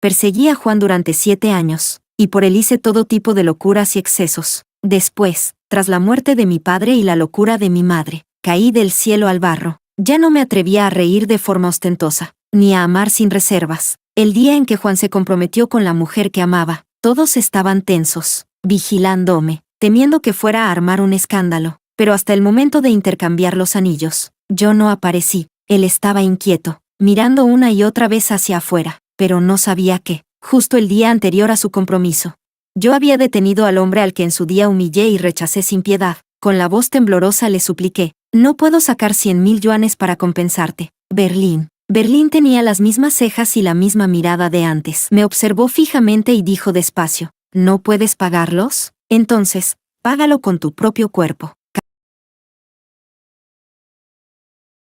Perseguí a Juan durante 7 años, y por él hice todo tipo de locuras y excesos. Después, tras la muerte de mi padre y la locura de mi madre, caí del cielo al barro. Ya no me atrevía a reír de forma ostentosa, ni a amar sin reservas. El día en que Juan se comprometió con la mujer que amaba, todos estaban tensos, vigilándome, temiendo que fuera a armar un escándalo. Pero hasta el momento de intercambiar los anillos, yo no aparecí. Él estaba inquieto, mirando una y otra vez hacia afuera, pero no sabía que, justo el día anterior a su compromiso, yo había detenido al hombre al que en su día humillé y rechacé sin piedad. Con la voz temblorosa le supliqué: no puedo sacar 100.000 yuanes para compensarte, Berlín. Berlín tenía las mismas cejas y la misma mirada de antes. Me observó fijamente y dijo despacio: ¿no puedes pagarlos? Entonces, págalo con tu propio cuerpo.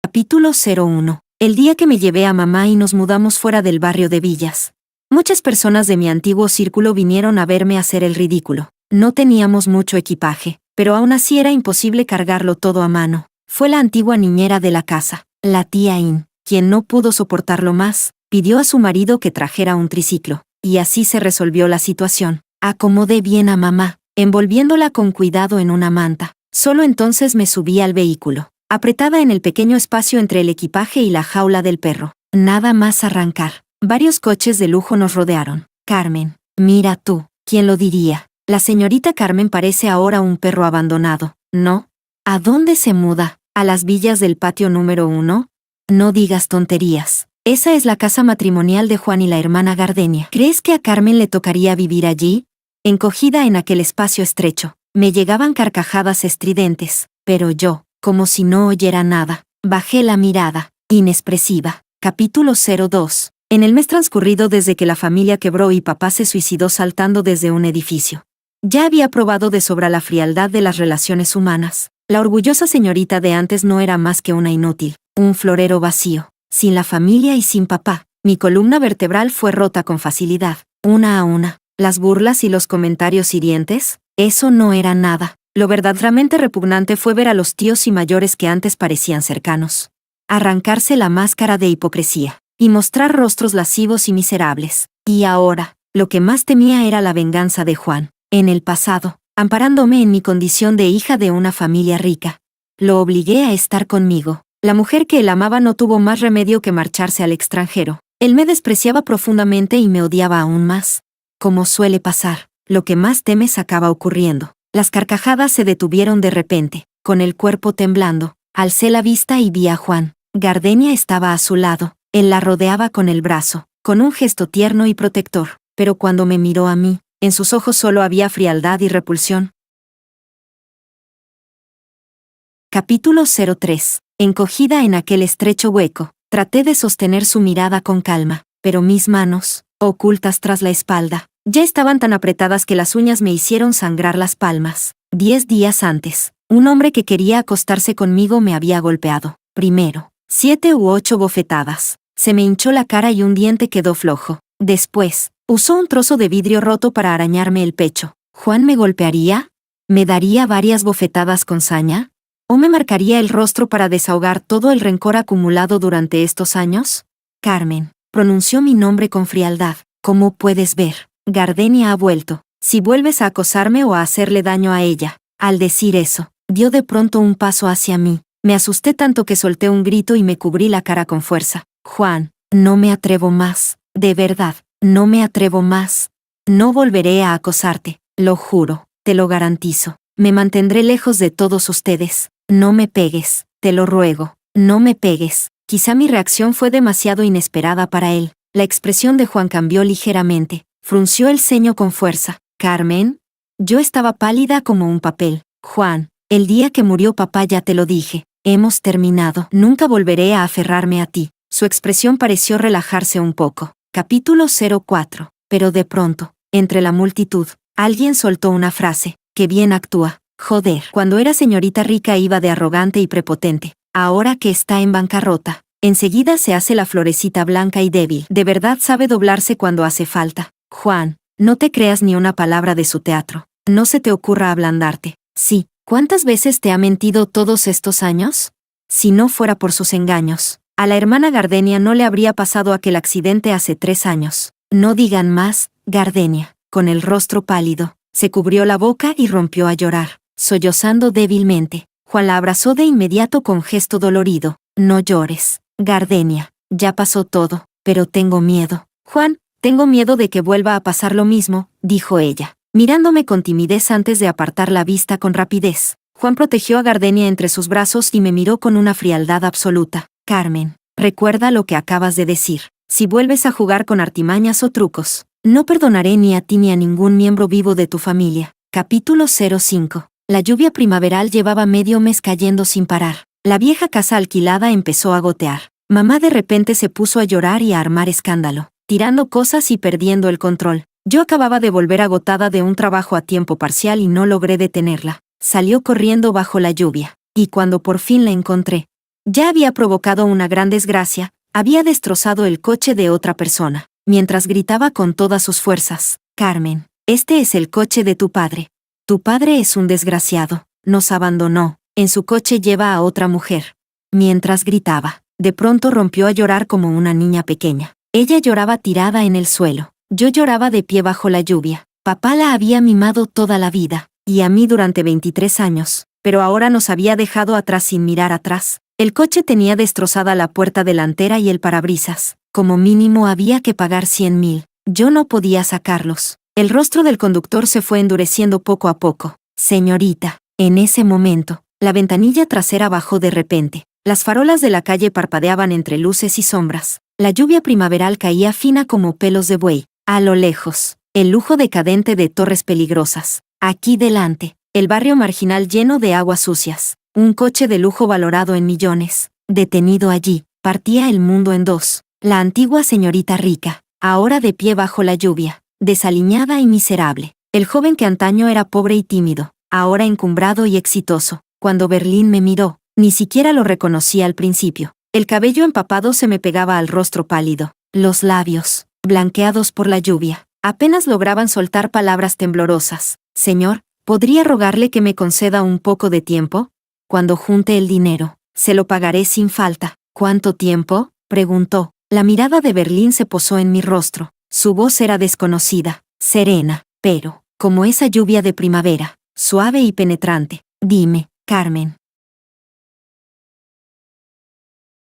Capítulo 01. El día que me llevé a mamá y nos mudamos fuera del barrio de Villas. Muchas personas de mi antiguo círculo vinieron a verme hacer el ridículo. No teníamos mucho equipaje, pero aún así era imposible cargarlo todo a mano. Fue la antigua niñera de la casa, la tía In, quien no pudo soportarlo más, pidió a su marido que trajera un triciclo, y así se resolvió la situación. Acomodé bien a mamá, envolviéndola con cuidado en una manta. Solo entonces me subí al vehículo, apretada en el pequeño espacio entre el equipaje y la jaula del perro. Nada más arrancar, varios coches de lujo nos rodearon. Carmen, mira tú, ¿quién lo diría? La señorita Carmen parece ahora un perro abandonado, ¿no? ¿A dónde se muda? ¿A las villas del patio número 1? No digas tonterías. Esa es la casa matrimonial de Juan y la hermana Gardenia. ¿Crees que a Carmen le tocaría vivir allí? Encogida en aquel espacio estrecho, me llegaban carcajadas estridentes, pero yo, como si no oyera nada, bajé la mirada, inexpresiva. Capítulo 02. En el mes transcurrido desde que la familia quebró y papá se suicidó saltando desde un edificio, ya había probado de sobra la frialdad de las relaciones humanas. La orgullosa señorita de antes no era más que una inútil, un florero vacío. Sin la familia y sin papá, mi columna vertebral fue rota con facilidad, una a una. Las burlas y los comentarios hirientes, eso no era nada. Lo verdaderamente repugnante fue ver a los tíos y mayores que antes parecían cercanos arrancarse la máscara de hipocresía y mostrar rostros lascivos y miserables. Y ahora, lo que más temía era la venganza de Juan. En el pasado, amparándome en mi condición de hija de una familia rica, lo obligué a estar conmigo. La mujer que él amaba no tuvo más remedio que marcharse al extranjero. Él me despreciaba profundamente y me odiaba aún más. Como suele pasar, lo que más temes acaba ocurriendo. Las carcajadas se detuvieron de repente. Con el cuerpo temblando, alcé la vista y vi a Juan. Gardenia estaba a su lado. Él la rodeaba con el brazo, con un gesto tierno y protector. Pero cuando me miró a mí, en sus ojos solo había frialdad y repulsión. Capítulo 03. Encogida en aquel estrecho hueco, traté de sostener su mirada con calma, pero mis manos, ocultas tras la espalda, ya estaban tan apretadas que las uñas me hicieron sangrar las palmas. 10 días antes, un hombre que quería acostarse conmigo me había golpeado. Primero, 7 u 8 bofetadas. Se me hinchó la cara y un diente quedó flojo. Después, usó un trozo de vidrio roto para arañarme el pecho. ¿Juan me golpearía? ¿Me daría varias bofetadas con saña? ¿O me marcaría el rostro para desahogar todo el rencor acumulado durante estos años? Carmen, pronunció mi nombre con frialdad. Como puedes ver, Gardenia ha vuelto. Si vuelves a acosarme o a hacerle daño a ella. Al decir eso, dio de pronto un paso hacia mí. Me asusté tanto que solté un grito y me cubrí la cara con fuerza. Juan, no me atrevo más. De verdad, no me atrevo más. No volveré a acosarte, lo juro, te lo garantizo. Me mantendré lejos de todos ustedes. No me pegues, te lo ruego, no me pegues. Quizá mi reacción fue demasiado inesperada para él. La expresión de Juan cambió ligeramente. Frunció el ceño con fuerza. ¿Carmen? Yo estaba pálida como un papel. Juan, el día que murió papá ya te lo dije. Hemos terminado. Nunca volveré a aferrarme a ti. Su expresión pareció relajarse un poco. Capítulo 04. Pero de pronto, entre la multitud, alguien soltó una frase. ¡Qué bien actúa! Joder. Cuando era señorita rica iba de arrogante y prepotente. Ahora que está en bancarrota, enseguida se hace la florecita blanca y débil. De verdad sabe doblarse cuando hace falta. Juan, no te creas ni una palabra de su teatro. No se te ocurra ablandarte. Sí, ¿cuántas veces te ha mentido todos estos años? Si no fuera por sus engaños, a la hermana Gardenia no le habría pasado aquel accidente hace 3 años. No digan más, Gardenia. Con el rostro pálido, se cubrió la boca y rompió a llorar, sollozando débilmente. Juan la abrazó de inmediato con gesto dolorido. No llores, Gardenia. Ya pasó todo, pero tengo miedo. Juan, tengo miedo de que vuelva a pasar lo mismo, dijo ella, mirándome con timidez antes de apartar la vista con rapidez. Juan protegió a Gardenia entre sus brazos y me miró con una frialdad absoluta. Carmen, recuerda lo que acabas de decir. Si vuelves a jugar con artimañas o trucos, no perdonaré ni a ti ni a ningún miembro vivo de tu familia. Capítulo 05. La lluvia primaveral llevaba medio mes cayendo sin parar. La vieja casa alquilada empezó a gotear. Mamá de repente se puso a llorar y a armar escándalo, tirando cosas y perdiendo el control. Yo acababa de volver agotada de un trabajo a tiempo parcial y no logré detenerla. Salió corriendo bajo la lluvia, y cuando por fin la encontré, ya había provocado una gran desgracia, había destrozado el coche de otra persona, mientras gritaba con todas sus fuerzas. Carmen, este es el coche de tu padre. Tu padre es un desgraciado, nos abandonó, en su coche lleva a otra mujer. Mientras gritaba, de pronto rompió a llorar como una niña pequeña. Ella lloraba tirada en el suelo. Yo lloraba de pie bajo la lluvia. Papá la había mimado toda la vida, y a mí durante 23 años, pero ahora nos había dejado atrás sin mirar atrás. El coche tenía destrozada la puerta delantera y el parabrisas. Como mínimo había que pagar 100.000. Yo no podía sacarlos. El rostro del conductor se fue endureciendo poco a poco. Señorita, en ese momento, la ventanilla trasera bajó de repente. Las farolas de la calle parpadeaban entre luces y sombras. La lluvia primaveral caía fina como pelos de buey. A lo lejos, el lujo decadente de torres peligrosas. Aquí delante, el barrio marginal lleno de aguas sucias. Un coche de lujo valorado en millones. Detenido allí, partía el mundo en dos. La antigua señorita rica, ahora de pie bajo la lluvia, desaliñada y miserable. El joven que antaño era pobre y tímido, ahora encumbrado y exitoso. Cuando Berlín me miró, ni siquiera lo reconocí al principio. El cabello empapado se me pegaba al rostro pálido. Los labios, blanqueados por la lluvia, apenas lograban soltar palabras temblorosas. Señor, ¿podría rogarle que me conceda un poco de tiempo? Cuando junte el dinero, se lo pagaré sin falta. ¿Cuánto tiempo?, preguntó. La mirada de Berlín se posó en mi rostro. Su voz era desconocida, serena, pero, como esa lluvia de primavera, suave y penetrante. Dime, Carmen.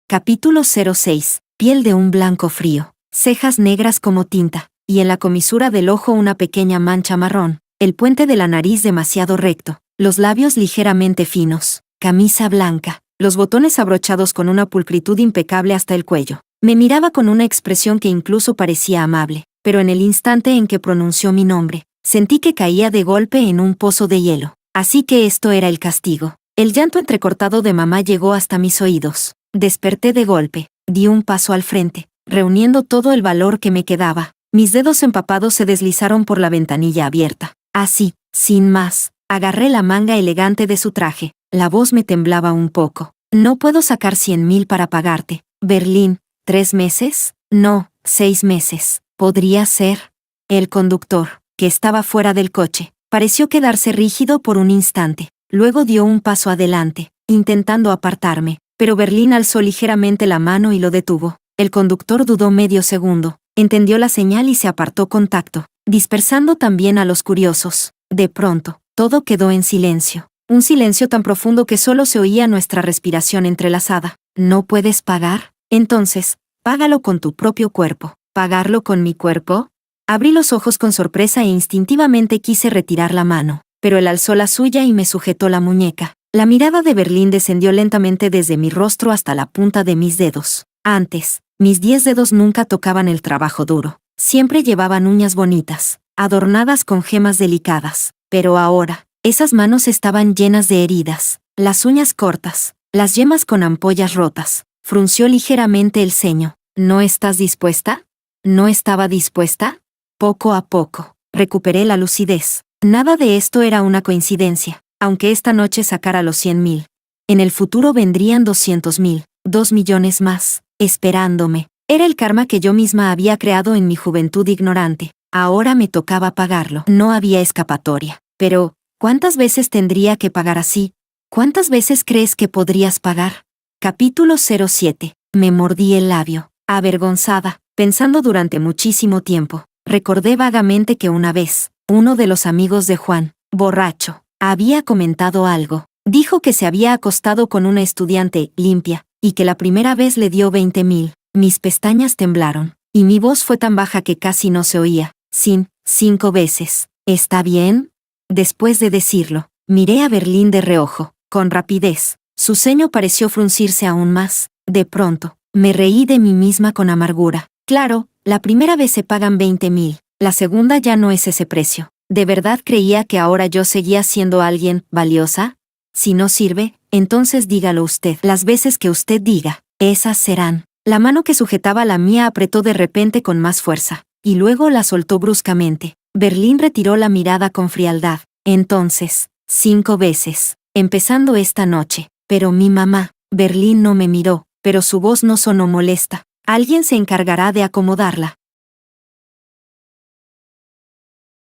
Capítulo 06. Piel de un blanco frío, cejas negras como tinta, y en la comisura del ojo una pequeña mancha marrón, el puente de la nariz demasiado recto, los labios ligeramente finos, camisa blanca, los botones abrochados con una pulcritud impecable hasta el cuello. Me miraba con una expresión que incluso parecía amable, pero en el instante en que pronunció mi nombre, sentí que caía de golpe en un pozo de hielo. Así que esto era el castigo. El llanto entrecortado de mamá llegó hasta mis oídos. Desperté de golpe, di un paso al frente, reuniendo todo el valor que me quedaba. Mis dedos empapados se deslizaron por la ventanilla abierta. Así, sin más, agarré la manga elegante de su traje. La voz me temblaba un poco. No puedo sacar 100.000 para pagarte. Berlín, ¿3 meses? No, 6 meses. ¿Podría ser? El conductor, que estaba fuera del coche, pareció quedarse rígido por un instante. Luego dio un paso adelante, intentando apartarme, pero Berlín alzó ligeramente la mano y lo detuvo. El conductor dudó medio segundo, entendió la señal y se apartó con tacto, dispersando también a los curiosos. De pronto, todo quedó en silencio. Un silencio tan profundo que solo se oía nuestra respiración entrelazada. ¿No puedes pagar? Entonces, págalo con tu propio cuerpo. ¿Pagarlo con mi cuerpo? Abrí los ojos con sorpresa e instintivamente quise retirar la mano, pero él alzó la suya y me sujetó la muñeca. La mirada de Berlín descendió lentamente desde mi rostro hasta la punta de mis dedos. Antes, mis 10 dedos nunca tocaban el trabajo duro. Siempre llevaban uñas bonitas, adornadas con gemas delicadas. Pero ahora, esas manos estaban llenas de heridas, las uñas cortas, las yemas con ampollas rotas. Frunció ligeramente el ceño. ¿No estás dispuesta? ¿No estaba dispuesta? Poco a poco, recuperé la lucidez. Nada de esto era una coincidencia. Aunque esta noche sacara los 100.000, en el futuro vendrían 200.000, 2 millones más, esperándome. Era el karma que yo misma había creado en mi juventud ignorante. Ahora me tocaba pagarlo. No había escapatoria. Pero, ¿cuántas veces tendría que pagar así? ¿Cuántas veces crees que podrías pagar? Capítulo 07. Me mordí el labio. Avergonzada, pensando durante muchísimo tiempo. Recordé vagamente que una vez, uno de los amigos de Juan, borracho, había comentado algo. Dijo que se había acostado con una estudiante limpia, y que la primera vez le dio 20,000. Mis pestañas temblaron, y mi voz fue tan baja que casi no se oía. 5 veces. ¿Está bien? Después de decirlo, miré a Berlín de reojo, con rapidez. Su ceño pareció fruncirse aún más. De pronto, me reí de mí misma con amargura. Claro, la primera vez se pagan 20,000, la segunda ya no es ese precio. ¿De verdad creía que ahora yo seguía siendo alguien valiosa? Si no sirve, entonces dígalo usted. Las veces que usted diga, esas serán. La mano que sujetaba la mía apretó de repente con más fuerza, y luego la soltó bruscamente. Berlín retiró la mirada con frialdad. Entonces, 5 veces, empezando esta noche. Pero mi mamá, Berlín no me miró, pero su voz no sonó molesta. Alguien se encargará de acomodarla.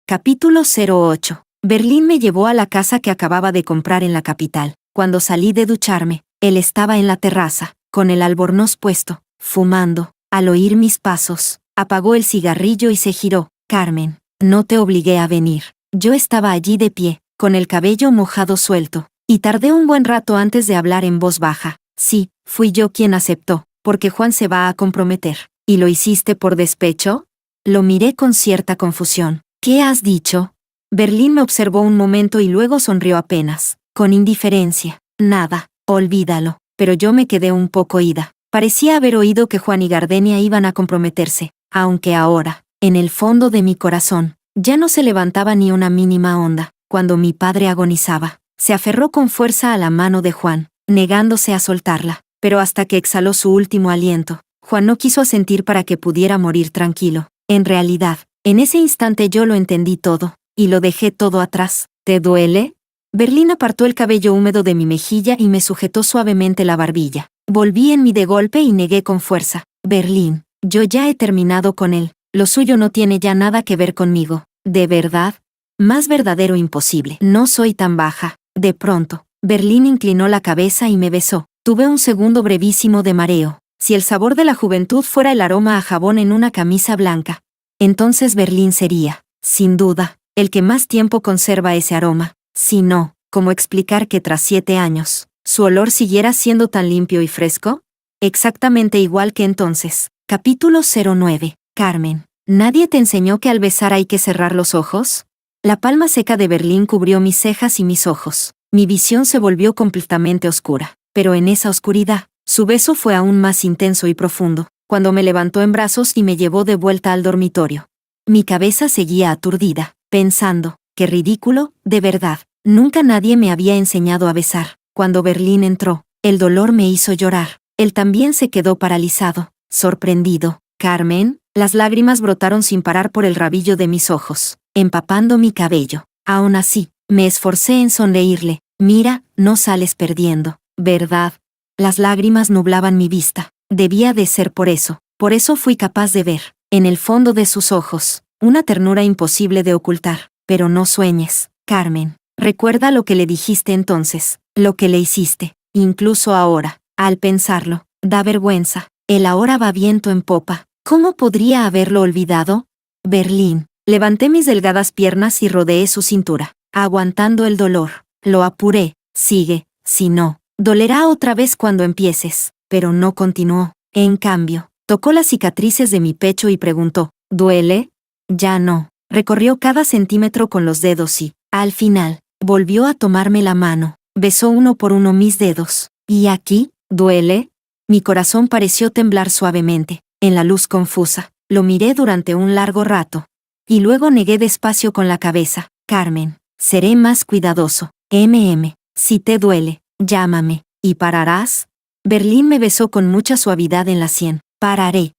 Capítulo 08. Berlín me llevó a la casa que acababa de comprar en la capital. Cuando salí de ducharme, él estaba en la terraza, con el albornoz puesto, fumando. Al oír mis pasos, apagó el cigarrillo y se giró. Carmen, no te obligué a venir. Yo estaba allí de pie, con el cabello mojado suelto, y tardé un buen rato antes de hablar en voz baja. Sí, fui yo quien aceptó, porque Juan se va a comprometer. ¿Y lo hiciste por despecho? Lo miré con cierta confusión. ¿Qué has dicho? Berlín me observó un momento y luego sonrió apenas, con indiferencia. Nada, olvídalo. Pero yo me quedé un poco ida. Parecía haber oído que Juan y Gardenia iban a comprometerse, aunque ahora, en el fondo de mi corazón, ya no se levantaba ni una mínima onda. Cuando mi padre agonizaba, se aferró con fuerza a la mano de Juan, negándose a soltarla, pero hasta que exhaló su último aliento, Juan no quiso asentir para que pudiera morir tranquilo. En realidad, en ese instante yo lo entendí todo, y lo dejé todo atrás. ¿Te duele? Berlín apartó el cabello húmedo de mi mejilla y me sujetó suavemente la barbilla. Volví en mí de golpe y negué con fuerza. Berlín, yo ya he terminado con él. Lo suyo no tiene ya nada que ver conmigo. ¿De verdad? Más verdadero imposible. No soy tan baja. De pronto, Berlín inclinó la cabeza y me besó. Tuve un segundo brevísimo de mareo. Si el sabor de la juventud fuera el aroma a jabón en una camisa blanca, entonces Berlín sería, sin duda, el que más tiempo conserva ese aroma. Si no, ¿cómo explicar que tras 7 años, su olor siguiera siendo tan limpio y fresco? Exactamente igual que entonces. Capítulo 09. Carmen, ¿nadie te enseñó que al besar hay que cerrar los ojos? La palma seca de Berlín cubrió mis cejas y mis ojos. Mi visión se volvió completamente oscura. Pero en esa oscuridad, su beso fue aún más intenso y profundo, cuando me levantó en brazos y me llevó de vuelta al dormitorio. Mi cabeza seguía aturdida, pensando, qué ridículo, de verdad, nunca nadie me había enseñado a besar. Cuando Berlín entró, el dolor me hizo llorar. Él también se quedó paralizado, sorprendido. Carmen, las lágrimas brotaron sin parar por el rabillo de mis ojos, empapando mi cabello. Aún así, me esforcé en sonreírle. Mira, no sales perdiendo, ¿verdad? Las lágrimas nublaban mi vista. Debía de ser por eso fui capaz de ver, en el fondo de sus ojos, una ternura imposible de ocultar. Pero no sueñes, Carmen. Recuerda lo que le dijiste entonces, lo que le hiciste. Incluso ahora, al pensarlo, da vergüenza. Él ahora va viento en popa. ¿Cómo podría haberlo olvidado? Berlín. Levanté mis delgadas piernas y rodeé su cintura, aguantando el dolor. Lo apuré. Sigue, si no, dolerá otra vez cuando empieces. Pero no continuó. En cambio, tocó las cicatrices de mi pecho y preguntó, ¿duele? Ya no. Recorrió cada centímetro con los dedos y, al final, volvió a tomarme la mano. Besó uno por uno mis dedos. ¿Y aquí? ¿Duele? Mi corazón pareció temblar suavemente. En la luz confusa, lo miré durante un largo rato. Y luego negué despacio con la cabeza. Carmen, seré más cuidadoso. Si te duele, llámame. ¿Y pararás? Berlín me besó con mucha suavidad en la sien. Pararé.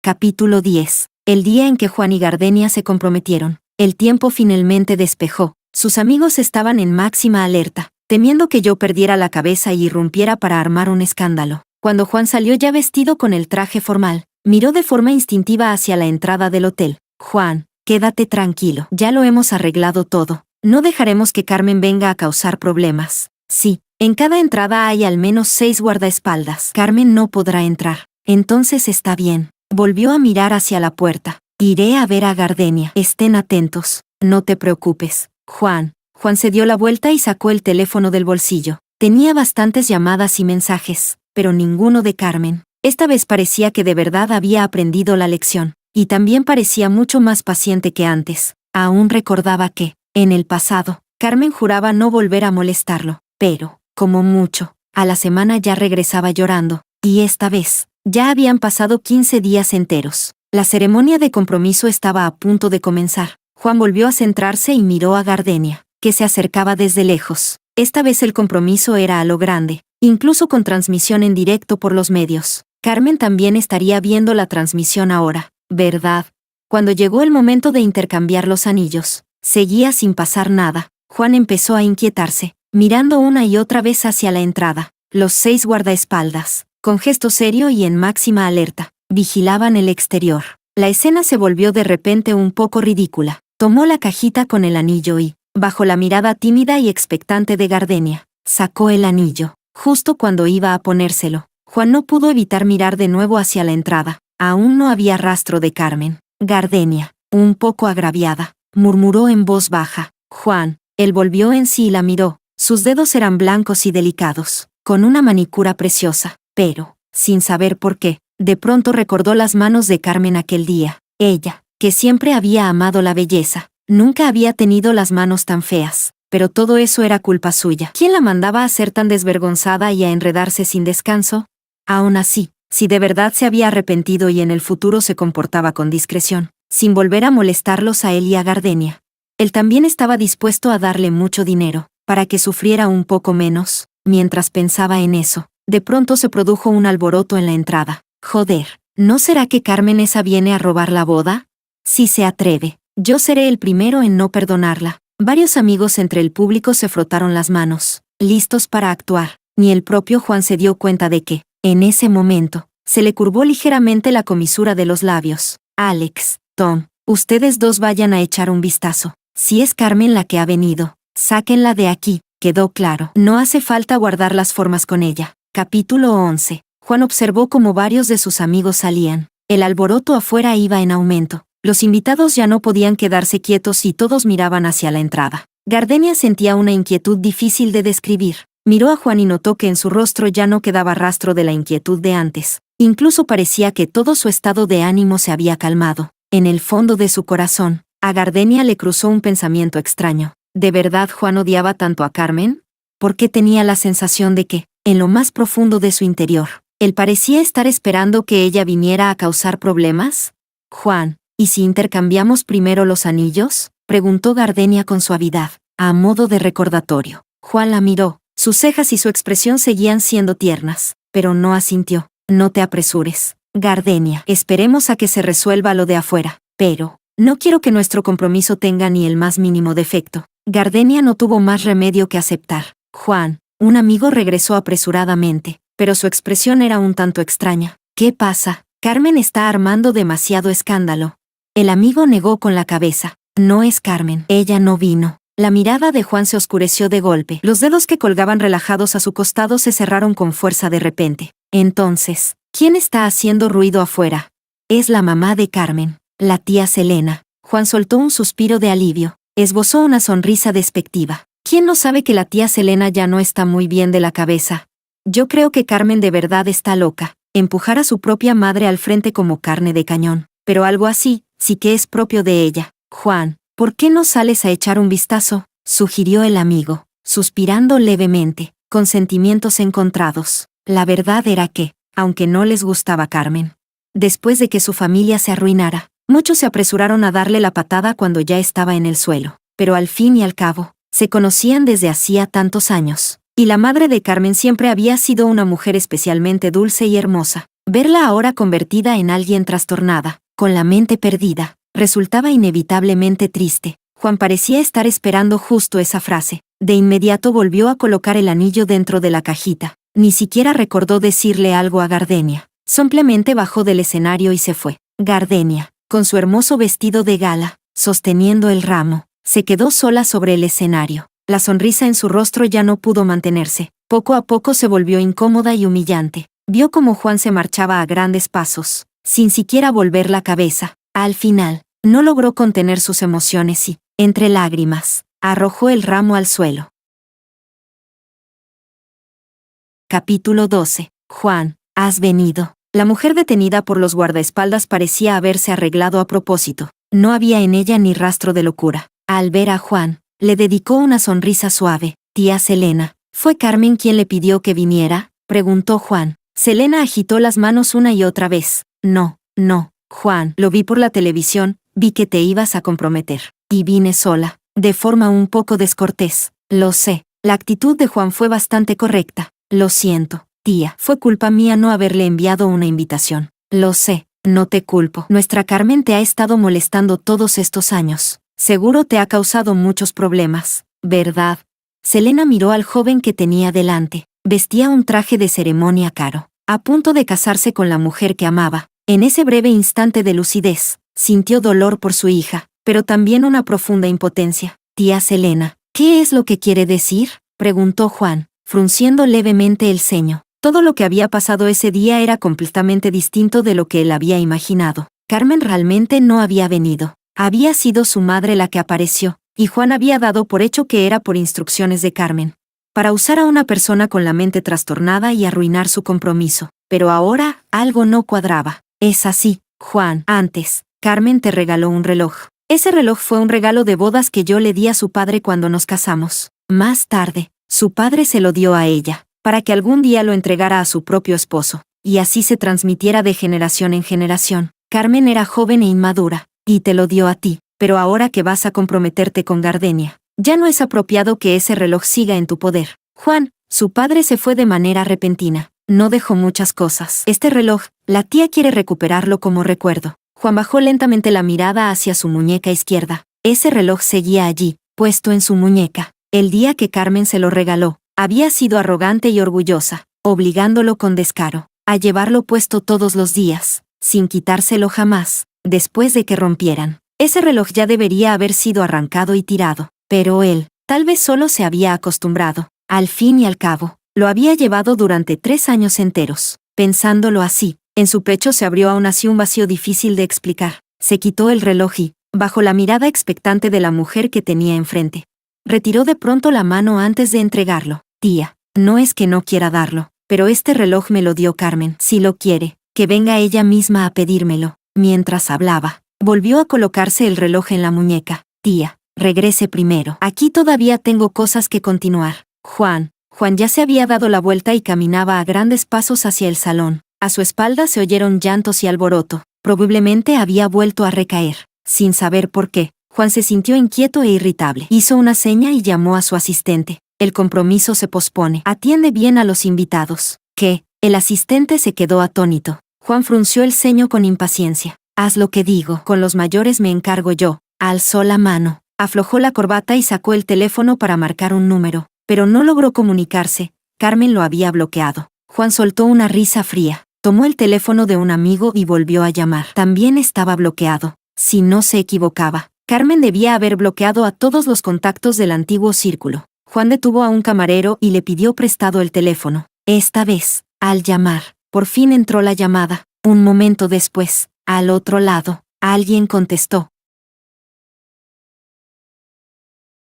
Capítulo 10. El día en que Juan y Gardenia se comprometieron, el tiempo finalmente despejó. Sus amigos estaban en máxima alerta, temiendo que yo perdiera la cabeza y irrumpiera para armar un escándalo. Cuando Juan salió ya vestido con el traje formal, miró de forma instintiva hacia la entrada del hotel. Juan, quédate tranquilo, ya lo hemos arreglado todo. No dejaremos que Carmen venga a causar problemas. Sí, En cada entrada hay al menos 6 guardaespaldas. Carmen no podrá entrar. Entonces está bien. Volvió a mirar hacia la puerta. Iré a ver a Gardenia. Estén atentos. No te preocupes. Juan. Juan se dio la vuelta y sacó el teléfono del bolsillo. Tenía bastantes llamadas y mensajes, pero ninguno de Carmen. Esta vez parecía que de verdad había aprendido la lección. Y también parecía mucho más paciente que antes. Aún recordaba que, en el pasado, Carmen juraba no volver a molestarlo, pero, como mucho, a la semana ya regresaba llorando, y esta vez, ya habían pasado 15 días enteros. La ceremonia de compromiso estaba a punto de comenzar. Juan volvió a centrarse y miró a Gardenia, que se acercaba desde lejos. Esta vez el compromiso era a lo grande, incluso con transmisión en directo por los medios. Carmen también estaría viendo la transmisión ahora, ¿verdad? Cuando llegó el momento de intercambiar los anillos, seguía sin pasar nada. Juan empezó a inquietarse, mirando una y otra vez hacia la entrada. Los 6 guardaespaldas, con gesto serio y en máxima alerta, vigilaban el exterior. La escena se volvió de repente un poco ridícula. Tomó la cajita con el anillo y, bajo la mirada tímida y expectante de Gardenia, sacó el anillo. Justo cuando iba a ponérselo, Juan no pudo evitar mirar de nuevo hacia la entrada. Aún no había rastro de Carmen. Gardenia, un poco agraviada, murmuró en voz baja. Juan. Él volvió en sí y la miró. Sus dedos eran blancos y delicados, con una manicura preciosa, pero, sin saber por qué, de pronto recordó las manos de Carmen aquel día. Ella, que siempre había amado la belleza, nunca había tenido las manos tan feas, pero todo eso era culpa suya. ¿Quién la mandaba a ser tan desvergonzada y a enredarse sin descanso? Aún así, si de verdad se había arrepentido y en el futuro se comportaba con discreción, sin volver a molestarlos a él y a Gardenia, él también estaba dispuesto a darle mucho dinero, para que sufriera un poco menos. Mientras pensaba en eso, de pronto se produjo un alboroto en la entrada. Joder, ¿no será que Carmen esa viene a robar la boda? Si se atreve, yo seré el primero en no perdonarla. Varios amigos entre el público se frotaron las manos, listos para actuar. Ni el propio Juan se dio cuenta de que, en ese momento, se le curvó ligeramente la comisura de los labios. Alex, Tom, ustedes dos vayan a echar un vistazo. Si es Carmen la que ha venido, sáquenla de aquí, quedó claro. No hace falta guardar las formas con ella. Capítulo 11. Juan observó cómo varios de sus amigos salían. El alboroto afuera iba en aumento. Los invitados ya no podían quedarse quietos y todos miraban hacia la entrada. Gardenia sentía una inquietud difícil de describir. Miró a Juan y notó que en su rostro ya no quedaba rastro de la inquietud de antes. Incluso parecía que todo su estado de ánimo se había calmado. En el fondo de su corazón, a Gardenia le cruzó un pensamiento extraño. ¿De verdad Juan odiaba tanto a Carmen? ¿Por qué tenía la sensación de que, en lo más profundo de su interior, él parecía estar esperando que ella viniera a causar problemas? Juan, ¿y si intercambiamos primero los anillos? Preguntó Gardenia con suavidad, a modo de recordatorio. Juan la miró, sus cejas y su expresión seguían siendo tiernas, pero no asintió. No te apresures, Gardenia. Esperemos a que se resuelva lo de afuera, pero no quiero que nuestro compromiso tenga ni el más mínimo defecto. Gardenia no tuvo más remedio que aceptar. Juan, un amigo regresó apresuradamente, pero su expresión era un tanto extraña. ¿Qué pasa? Carmen está armando demasiado escándalo. El amigo negó con la cabeza. No es Carmen. Ella no vino. La mirada de Juan se oscureció de golpe. Los dedos que colgaban relajados a su costado se cerraron con fuerza de repente. Entonces, ¿quién está haciendo ruido afuera? Es la mamá de Carmen, la tía Selena. Juan soltó un suspiro de alivio. Esbozó una sonrisa despectiva. ¿Quién no sabe que la tía Selena ya no está muy bien de la cabeza? Yo creo que Carmen de verdad está loca. Empujar a su propia madre al frente como carne de cañón. Pero algo así, sí que es propio de ella. Juan, ¿por qué no sales a echar un vistazo? Sugirió el amigo, suspirando levemente, con sentimientos encontrados. La verdad era que, aunque no les gustaba Carmen, después de que su familia se arruinara, muchos se apresuraron a darle la patada cuando ya estaba en el suelo. Pero al fin y al cabo, se conocían desde hacía tantos años. Y la madre de Carmen siempre había sido una mujer especialmente dulce y hermosa. Verla ahora convertida en alguien trastornada, con la mente perdida, resultaba inevitablemente triste. Juan parecía estar esperando justo esa frase. De inmediato volvió a colocar el anillo dentro de la cajita. Ni siquiera recordó decirle algo a Gardenia. Simplemente bajó del escenario y se fue. Gardenia, con su hermoso vestido de gala, sosteniendo el ramo, se quedó sola sobre el escenario. La sonrisa en su rostro ya no pudo mantenerse. Poco a poco se volvió incómoda y humillante. Vio cómo Juan se marchaba a grandes pasos, sin siquiera volver la cabeza. Al final, no logró contener sus emociones y, entre lágrimas, arrojó el ramo al suelo. Capítulo 12. Juan, has venido. La mujer detenida por los guardaespaldas parecía haberse arreglado a propósito. No había en ella ni rastro de locura. Al ver a Juan, le dedicó una sonrisa suave. Tía Selena, ¿fue Carmen quien le pidió que viniera?, preguntó Juan. Selena agitó las manos una y otra vez. No, Juan, lo vi por la televisión, vi que te ibas a comprometer. Y vine sola, de forma un poco descortés. Lo sé. La actitud de Juan fue bastante correcta. Lo siento, tía, fue culpa mía no haberle enviado una invitación. Lo sé, no te culpo. Nuestra Carmen te ha estado molestando todos estos años. Seguro te ha causado muchos problemas, ¿verdad? Selena miró al joven que tenía delante. Vestía un traje de ceremonia caro, a punto de casarse con la mujer que amaba. En ese breve instante de lucidez, sintió dolor por su hija, pero también una profunda impotencia. Tía Selena, ¿qué es lo que quiere decir?, preguntó Juan, frunciendo levemente el ceño. Todo lo que había pasado ese día era completamente distinto de lo que él había imaginado. Carmen realmente no había venido. Había sido su madre la que apareció, y Juan había dado por hecho que era por instrucciones de Carmen, para usar a una persona con la mente trastornada y arruinar su compromiso. Pero ahora, algo no cuadraba. Es así, Juan. Antes, Carmen te regaló un reloj. Ese reloj fue un regalo de bodas que yo le di a su padre cuando nos casamos. Más tarde, su padre se lo dio a ella, para que algún día lo entregara a su propio esposo, y así se transmitiera de generación en generación. Carmen era joven e inmadura, y te lo dio a ti, pero ahora que vas a comprometerte con Gardenia, ya no es apropiado que ese reloj siga en tu poder. Juan, su padre se fue de manera repentina. No dejó muchas cosas. Este reloj, la tía quiere recuperarlo como recuerdo. Juan bajó lentamente la mirada hacia su muñeca izquierda. Ese reloj seguía allí, puesto en su muñeca. El día que Carmen se lo regaló, había sido arrogante y orgullosa, obligándolo con descaro a llevarlo puesto todos los días, sin quitárselo jamás, después de que rompieran. Ese reloj ya debería haber sido arrancado y tirado, pero él, tal vez solo se había acostumbrado. Al fin y al cabo, lo había llevado durante 3 años enteros. Pensándolo así, en su pecho se abrió aún así un vacío difícil de explicar. Se quitó el reloj y, bajo la mirada expectante de la mujer que tenía enfrente, retiró de pronto la mano antes de entregarlo. Tía, no es que no quiera darlo, pero este reloj me lo dio Carmen. Si lo quiere, que venga ella misma a pedírmelo. Mientras hablaba, volvió a colocarse el reloj en la muñeca. Tía, regrese primero. Aquí todavía tengo cosas que continuar. Juan ya se había dado la vuelta y caminaba a grandes pasos hacia el salón. A su espalda se oyeron llantos y alboroto. Probablemente había vuelto a recaer. Sin saber por qué, Juan se sintió inquieto e irritable. Hizo una seña y llamó a su asistente. El compromiso se pospone. Atiende bien a los invitados. ¿Qué? El asistente se quedó atónito. Juan frunció el ceño con impaciencia. Haz lo que digo. Con los mayores me encargo yo. Alzó la mano, aflojó la corbata y sacó el teléfono para marcar un número. Pero no logró comunicarse. Carmen lo había bloqueado. Juan soltó una risa fría. Tomó el teléfono de un amigo y volvió a llamar. También estaba bloqueado. Si no se equivocaba, Carmen debía haber bloqueado a todos los contactos del antiguo círculo. Juan detuvo a un camarero y le pidió prestado el teléfono. Esta vez, al llamar, por fin entró la llamada. Un momento después, al otro lado, alguien contestó.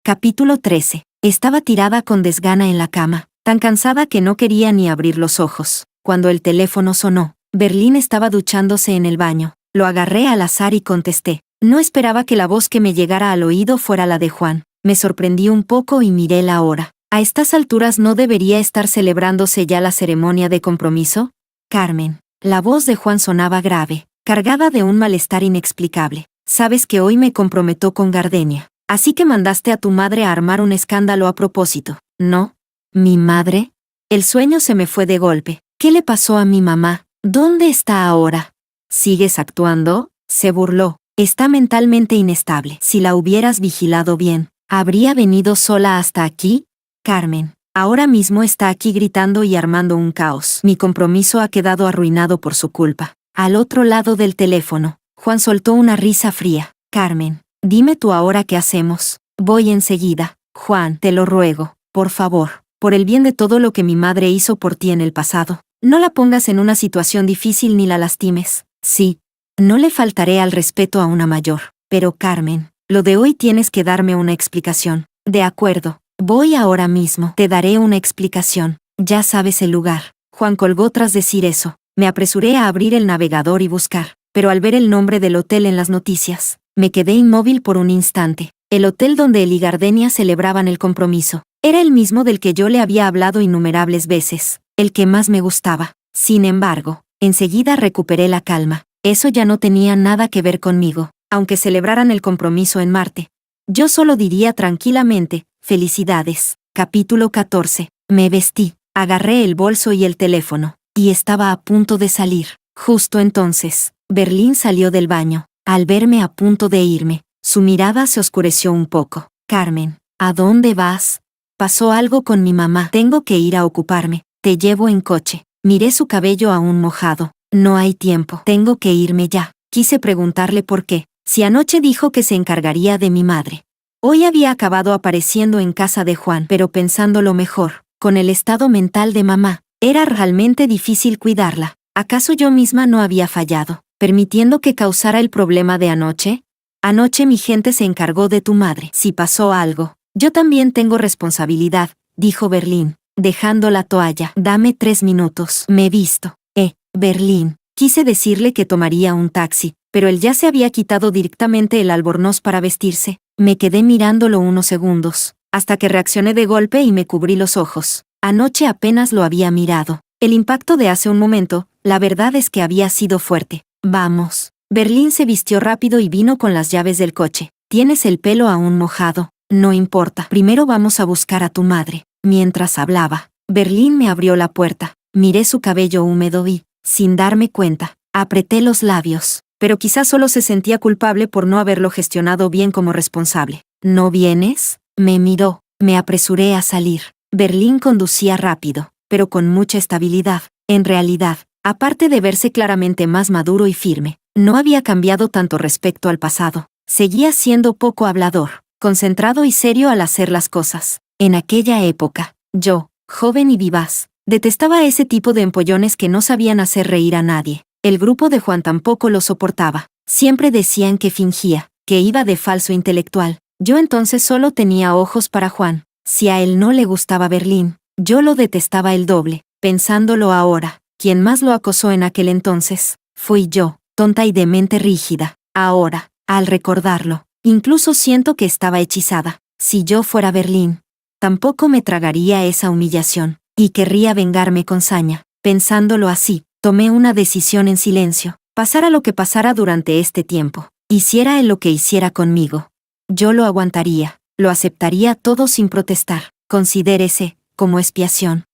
Capítulo 13. Estaba tirada con desgana en la cama, tan cansada que no quería ni abrir los ojos. Cuando el teléfono sonó, Berlín estaba duchándose en el baño. Lo agarré al azar y contesté. No esperaba que la voz que me llegara al oído fuera la de Juan. Me sorprendí un poco y miré la hora. ¿A estas alturas no debería estar celebrándose ya la ceremonia de compromiso? Carmen. La voz de Juan sonaba grave, cargada de un malestar inexplicable. Sabes que hoy me comprometo con Gardenia. Así que mandaste a tu madre a armar un escándalo a propósito, ¿no? ¿Mi madre? El sueño se me fue de golpe. ¿Qué le pasó a mi mamá? ¿Dónde está ahora? ¿Sigues actuando? Se burló. Está mentalmente inestable. Si la hubieras vigilado bien, ¿habría venido sola hasta aquí? Carmen, ahora mismo está aquí gritando y armando un caos. Mi compromiso ha quedado arruinado por su culpa. Al otro lado del teléfono, Juan soltó una risa fría. Carmen, dime tú ahora qué hacemos. Voy enseguida. Juan, te lo ruego, por favor. por el bien de todo lo que mi madre hizo por ti en el pasado. No la pongas en una situación difícil ni la lastimes. Sí, no le faltaré al respeto a una mayor. Pero Carmen, lo de hoy tienes que darme una explicación. De acuerdo, voy ahora mismo. Te daré una explicación. Ya sabes el lugar. Juan colgó tras decir eso. Me apresuré a abrir el navegador y buscar, pero al ver el nombre del hotel en las noticias, me quedé inmóvil por un instante. El hotel donde él y Gardenia celebraban el compromiso. Era el mismo del que yo le había hablado innumerables veces, el que más me gustaba. Sin embargo, enseguida recuperé la calma. Eso ya no tenía nada que ver conmigo, aunque celebraran el compromiso en Marte. Yo solo diría tranquilamente, felicidades. Capítulo 14. Me vestí, agarré el bolso y el teléfono, y estaba a punto de salir. Justo entonces, Berlín salió del baño. Al verme a punto de irme, su mirada se oscureció un poco. Carmen, ¿a dónde vas? Pasó algo con mi mamá. Tengo que ir a ocuparme. Te llevo en coche. Miré su cabello aún mojado. No hay tiempo. Tengo que irme ya. Quise preguntarle por qué, si anoche dijo que se encargaría de mi madre. Hoy había acabado apareciendo en casa de Juan, pero pensándolo mejor, con el estado mental de mamá, era realmente difícil cuidarla. ¿Acaso yo misma no había fallado, permitiendo que causara el problema de anoche? Anoche mi gente se encargó de tu madre. Si pasó algo, yo también tengo responsabilidad, dijo Berlín, dejando la toalla. Dame 3 minutos. Me visto. Berlín. Quise decirle que tomaría un taxi, pero él ya se había quitado directamente el albornoz para vestirse. Me quedé mirándolo unos segundos, hasta que reaccioné de golpe y me cubrí los ojos. Anoche apenas lo había mirado. El impacto de hace un momento, la verdad es que había sido fuerte. Vamos. Berlín se vistió rápido y vino con las llaves del coche. Tienes el pelo aún mojado. No importa. Primero vamos a buscar a tu madre. Mientras hablaba, Berlín me abrió la puerta. Miré su cabello húmedo y, sin darme cuenta, apreté los labios, pero quizás solo se sentía culpable por no haberlo gestionado bien como responsable. ¿No vienes? Me miró. Me apresuré a salir. Berlín conducía rápido, pero con mucha estabilidad. En realidad, aparte de verse claramente más maduro y firme, no había cambiado tanto respecto al pasado. Seguía siendo poco hablador, concentrado y serio al hacer las cosas. En aquella época, yo, joven y vivaz, detestaba ese tipo de empollones que no sabían hacer reír a nadie. El grupo de Juan tampoco lo soportaba. Siempre decían que fingía, que iba de falso intelectual. Yo entonces solo tenía ojos para Juan. Si a él no le gustaba Berlín, yo lo detestaba el doble. Pensándolo ahora, quien más lo acosó en aquel entonces, fui yo, tonta y de mente rígida. Ahora, al recordarlo, incluso siento que estaba hechizada. Si yo fuera Berlín, tampoco me tragaría esa humillación. Y querría vengarme con saña. Pensándolo así, tomé una decisión en silencio. Pasara lo que pasara durante este tiempo, hiciera él lo que hiciera conmigo, yo lo aguantaría, lo aceptaría todo sin protestar. Considérese como expiación.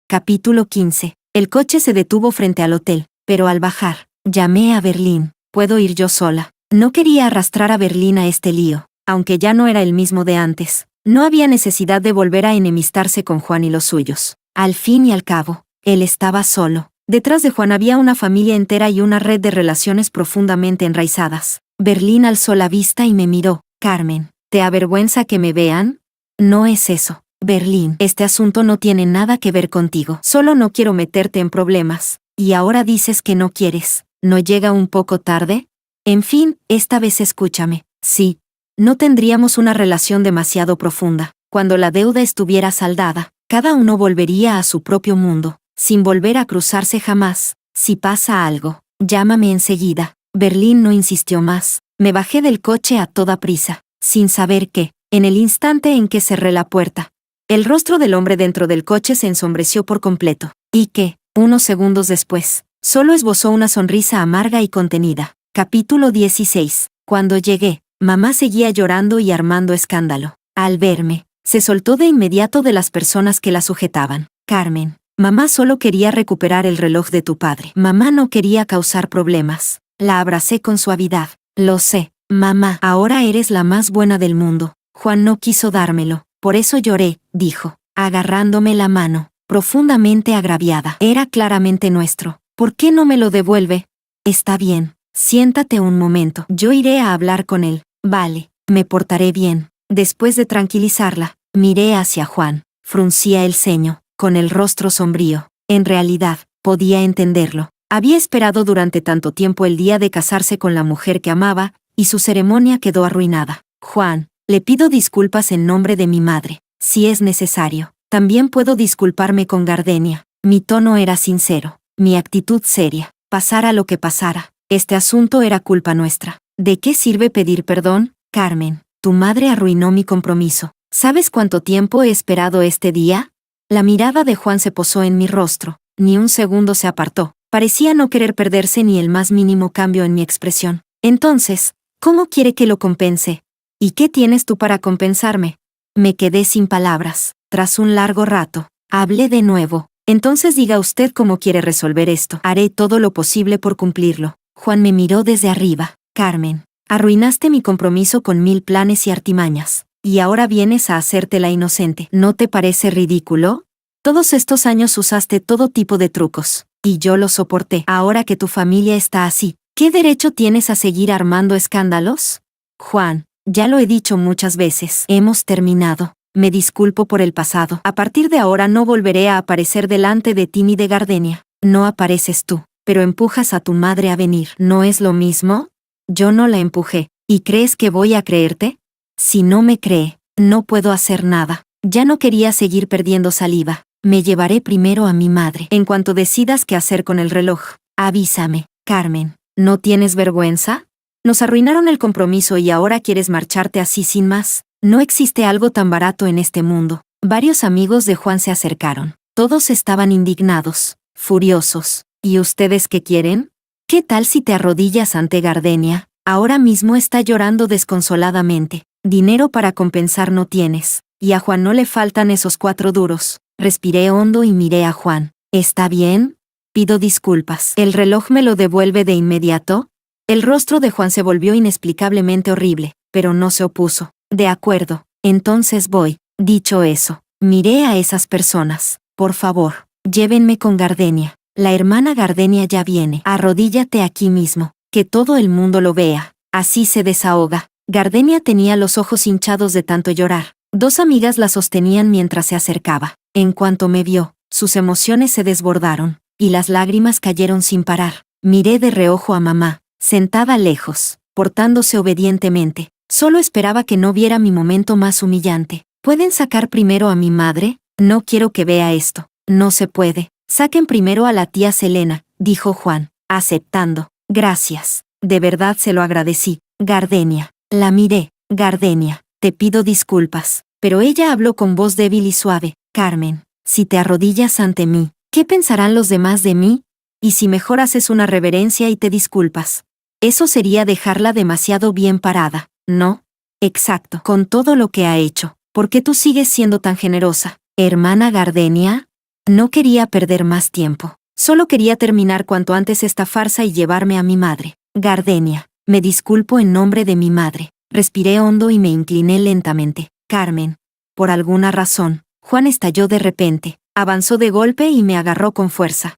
Capítulo 15. El coche se detuvo frente al hotel, pero al bajar, llamé a Berlín. ¿Puedo ir yo sola? No quería arrastrar a Berlín a este lío, aunque ya no era el mismo de antes. No había necesidad de volver a enemistarse con Juan y los suyos. Al fin y al cabo, él estaba solo. Detrás de Juan había una familia entera y una red de relaciones profundamente enraizadas. Berlín alzó la vista y me miró. Carmen, ¿te avergüenza que me vean? No es eso, Berlín. Este asunto no tiene nada que ver contigo. Solo no quiero meterte en problemas. Y ahora dices que no quieres. ¿No llega un poco tarde? En fin, esta vez escúchame. Sí. No tendríamos una relación demasiado profunda. Cuando la deuda estuviera saldada, cada uno volvería a su propio mundo, sin volver a cruzarse jamás. Si pasa algo, llámame enseguida. Berlín no insistió más. Me bajé del coche a toda prisa, sin saber que, en el instante en que cerré la puerta, el rostro del hombre dentro del coche se ensombreció por completo, y que, unos segundos después, solo esbozó una sonrisa amarga y contenida. Capítulo 16. Cuando llegué, mamá seguía llorando y armando escándalo. Al verme, se soltó de inmediato de las personas que la sujetaban. Carmen, mamá solo quería recuperar el reloj de tu padre. Mamá no quería causar problemas. La abracé con suavidad. Lo sé, mamá, ahora eres la más buena del mundo. Juan no quiso dármelo, por eso lloré, dijo, agarrándome la mano, profundamente agraviada. Era claramente nuestro. ¿Por qué no me lo devuelve? Está bien, siéntate un momento. Yo iré a hablar con él. Vale, me portaré bien. Después de tranquilizarla, miré hacia Juan. Fruncía el ceño, con el rostro sombrío. En realidad, podía entenderlo. Había esperado durante tanto tiempo el día de casarse con la mujer que amaba, y su ceremonia quedó arruinada. Juan, le pido disculpas en nombre de mi madre. Si es necesario, también puedo disculparme con Gardenia. Mi tono era sincero, mi actitud seria. Pasara lo que pasara, este asunto era culpa nuestra. ¿De qué sirve pedir perdón, Carmen? Tu madre arruinó mi compromiso. ¿Sabes cuánto tiempo he esperado este día? La mirada de Juan se posó en mi rostro. Ni un segundo se apartó. Parecía no querer perderse ni el más mínimo cambio en mi expresión. Entonces, ¿cómo quiere que lo compense? ¿Y qué tienes tú para compensarme? Me quedé sin palabras. Tras un largo rato, hablé de nuevo. Entonces diga usted cómo quiere resolver esto. Haré todo lo posible por cumplirlo. Juan me miró desde arriba. Carmen, arruinaste mi compromiso con 1000 planes y artimañas. Y ahora vienes a hacerte la inocente. ¿No te parece ridículo? Todos estos años usaste todo tipo de trucos. Y yo lo soporté. Ahora que tu familia está así, ¿qué derecho tienes a seguir armando escándalos? Juan, ya lo he dicho muchas veces. Hemos terminado. Me disculpo por el pasado. A partir de ahora no volveré a aparecer delante de ti ni de Gardenia. No apareces tú, pero empujas a tu madre a venir. ¿No es lo mismo? Yo no la empujé. ¿Y crees que voy a creerte? Si no me cree, no puedo hacer nada. Ya no quería seguir perdiendo saliva. Me llevaré primero a mi madre. En cuanto decidas qué hacer con el reloj, avísame. Carmen, ¿no tienes vergüenza? Nos arruinaron el compromiso y ahora quieres marcharte así sin más. No existe algo tan barato en este mundo. Varios amigos de Juan se acercaron. Todos estaban indignados, furiosos. ¿Y ustedes qué quieren? ¿Qué tal si te arrodillas ante Gardenia? Ahora mismo está llorando desconsoladamente. Dinero para compensar no tienes. Y a Juan no le faltan esos 4 duros. Respiré hondo y miré a Juan. ¿Está bien? Pido disculpas. ¿El reloj me lo devuelve de inmediato? El rostro de Juan se volvió inexplicablemente horrible, pero no se opuso. De acuerdo, entonces voy. Dicho eso, miré a esas personas. Por favor, llévenme con Gardenia. La hermana Gardenia ya viene. Arrodíllate aquí mismo, que todo el mundo lo vea. Así se desahoga. Gardenia tenía los ojos hinchados de tanto llorar. 2 amigas la sostenían mientras se acercaba. En cuanto me vio, sus emociones se desbordaron, y las lágrimas cayeron sin parar. Miré de reojo a mamá, sentada lejos, portándose obedientemente. Solo esperaba que no viera mi momento más humillante. ¿Pueden sacar primero a mi madre? No quiero que vea esto. No se puede. Saquen primero a la tía Selena, dijo Juan, aceptando. Gracias. De verdad se lo agradecí. Gardenia. La miré. Gardenia, te pido disculpas. Pero ella habló con voz débil y suave. Carmen, si te arrodillas ante mí, ¿qué pensarán los demás de mí? Y si mejor haces una reverencia y te disculpas. Eso sería dejarla demasiado bien parada, ¿no? Exacto. Con todo lo que ha hecho, ¿por qué tú sigues siendo tan generosa? ¿Hermana Gardenia? No quería perder más tiempo. Solo quería terminar cuanto antes esta farsa y llevarme a mi madre. Gardenia, me disculpo en nombre de mi madre. Respiré hondo y me incliné lentamente. Carmen. Por alguna razón, Juan estalló de repente. Avanzó de golpe y me agarró con fuerza.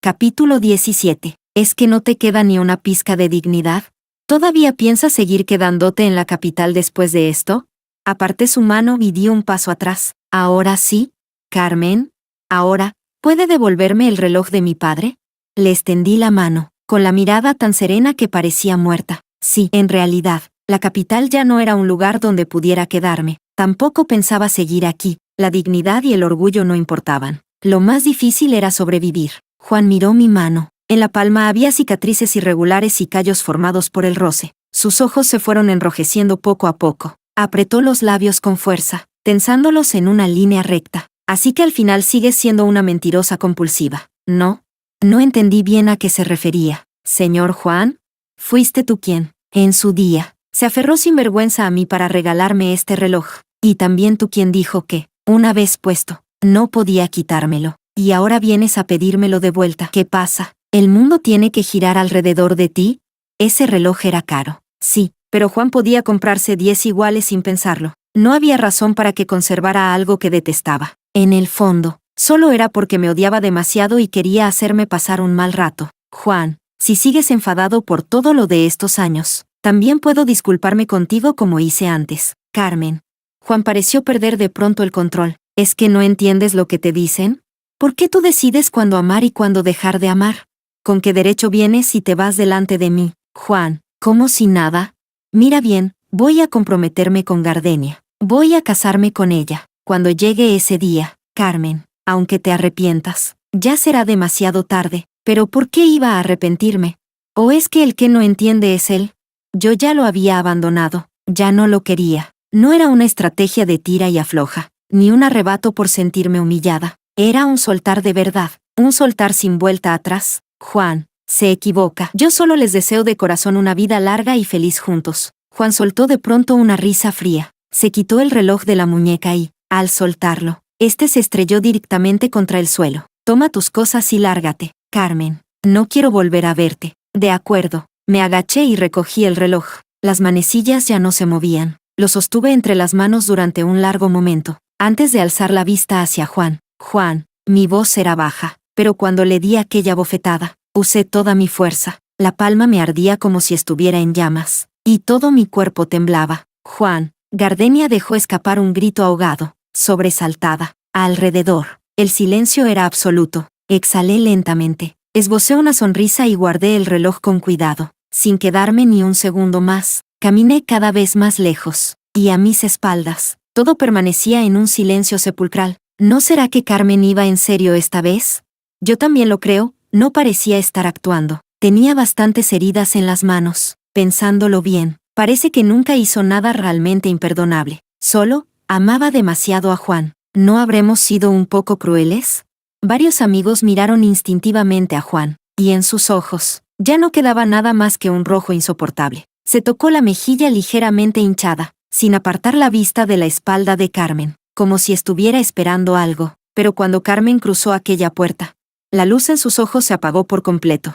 Capítulo 17. ¿Es que no te queda ni una pizca de dignidad? ¿Todavía piensas seguir quedándote en la capital después de esto? Aparté su mano y di un paso atrás. ¿Ahora sí? Carmen, ¿ahora puede devolverme el reloj de mi padre? Le extendí la mano, con la mirada tan serena que parecía muerta. Sí, en realidad, la capital ya no era un lugar donde pudiera quedarme. Tampoco pensaba seguir aquí. La dignidad y el orgullo no importaban. Lo más difícil era sobrevivir. Juan miró mi mano. En la palma había cicatrices irregulares y callos formados por el roce. Sus ojos se fueron enrojeciendo poco a poco. Apretó los labios con fuerza, tensándolos en una línea recta. Así que al final sigues siendo una mentirosa compulsiva, ¿no? No entendí bien a qué se refería. Señor Juan, fuiste tú quien, en su día, se aferró sin vergüenza a mí para regalarme este reloj. Y también tú quien dijo que, una vez puesto, no podía quitármelo. Y ahora vienes a pedírmelo de vuelta. ¿Qué pasa? ¿El mundo tiene que girar alrededor de ti? Ese reloj era caro. Sí, pero Juan podía comprarse 10 iguales sin pensarlo. No había razón para que conservara algo que detestaba. En el fondo, solo era porque me odiaba demasiado y quería hacerme pasar un mal rato. Juan, si sigues enfadado por todo lo de estos años, También puedo disculparme contigo como hice antes, Carmen. Juan pareció perder de pronto el control. ¿Es que no entiendes lo que te dicen? ¿Por qué tú decides cuándo amar y cuándo dejar de amar? ¿Con qué derecho vienes y te vas delante de mí, Juan? ¿Cómo si nada? Mira bien, voy a comprometerme con Gardenia. Voy a casarme con ella. Cuando llegue ese día, Carmen, aunque te arrepientas, ya será demasiado tarde. ¿Pero por qué iba a arrepentirme? ¿O es que el que no entiende es él? Yo ya lo había abandonado, ya no lo quería. No era una estrategia de tira y afloja, ni un arrebato por sentirme humillada. Era un soltar de verdad, un soltar sin vuelta atrás. Juan, se equivoca. Yo solo les deseo de corazón una vida larga y feliz juntos. Juan soltó de pronto una risa fría. Se quitó el reloj de la muñeca y, al soltarlo, este se estrelló directamente contra el suelo. Toma tus cosas y lárgate, Carmen. No quiero volver a verte. De acuerdo. Me agaché y recogí el reloj. Las manecillas ya no se movían. Lo sostuve entre las manos durante un largo momento, antes de alzar la vista hacia Juan. Juan, mi voz era baja, pero cuando le di aquella bofetada, usé toda mi fuerza. La palma me ardía como si estuviera en llamas, y todo mi cuerpo temblaba. Juan, Gardenia dejó escapar un grito ahogado, sobresaltada. Alrededor, el silencio era absoluto. Exhalé lentamente, esbocé una sonrisa y guardé el reloj con cuidado. Sin quedarme ni un segundo más, caminé cada vez más lejos, y a mis espaldas, todo permanecía en un silencio sepulcral. ¿No será que Carmen iba en serio esta vez? Yo también lo creo, no parecía estar actuando. Tenía bastantes heridas en las manos. Pensándolo bien, parece que nunca hizo nada realmente imperdonable. Solo, amaba demasiado a Juan. ¿No habremos sido un poco crueles? Varios amigos miraron instintivamente a Juan, y en sus ojos, ya no quedaba nada más que un rojo insoportable. Se tocó la mejilla ligeramente hinchada, sin apartar la vista de la espalda de Carmen, como si estuviera esperando algo, pero cuando Carmen cruzó aquella puerta, la luz en sus ojos se apagó por completo.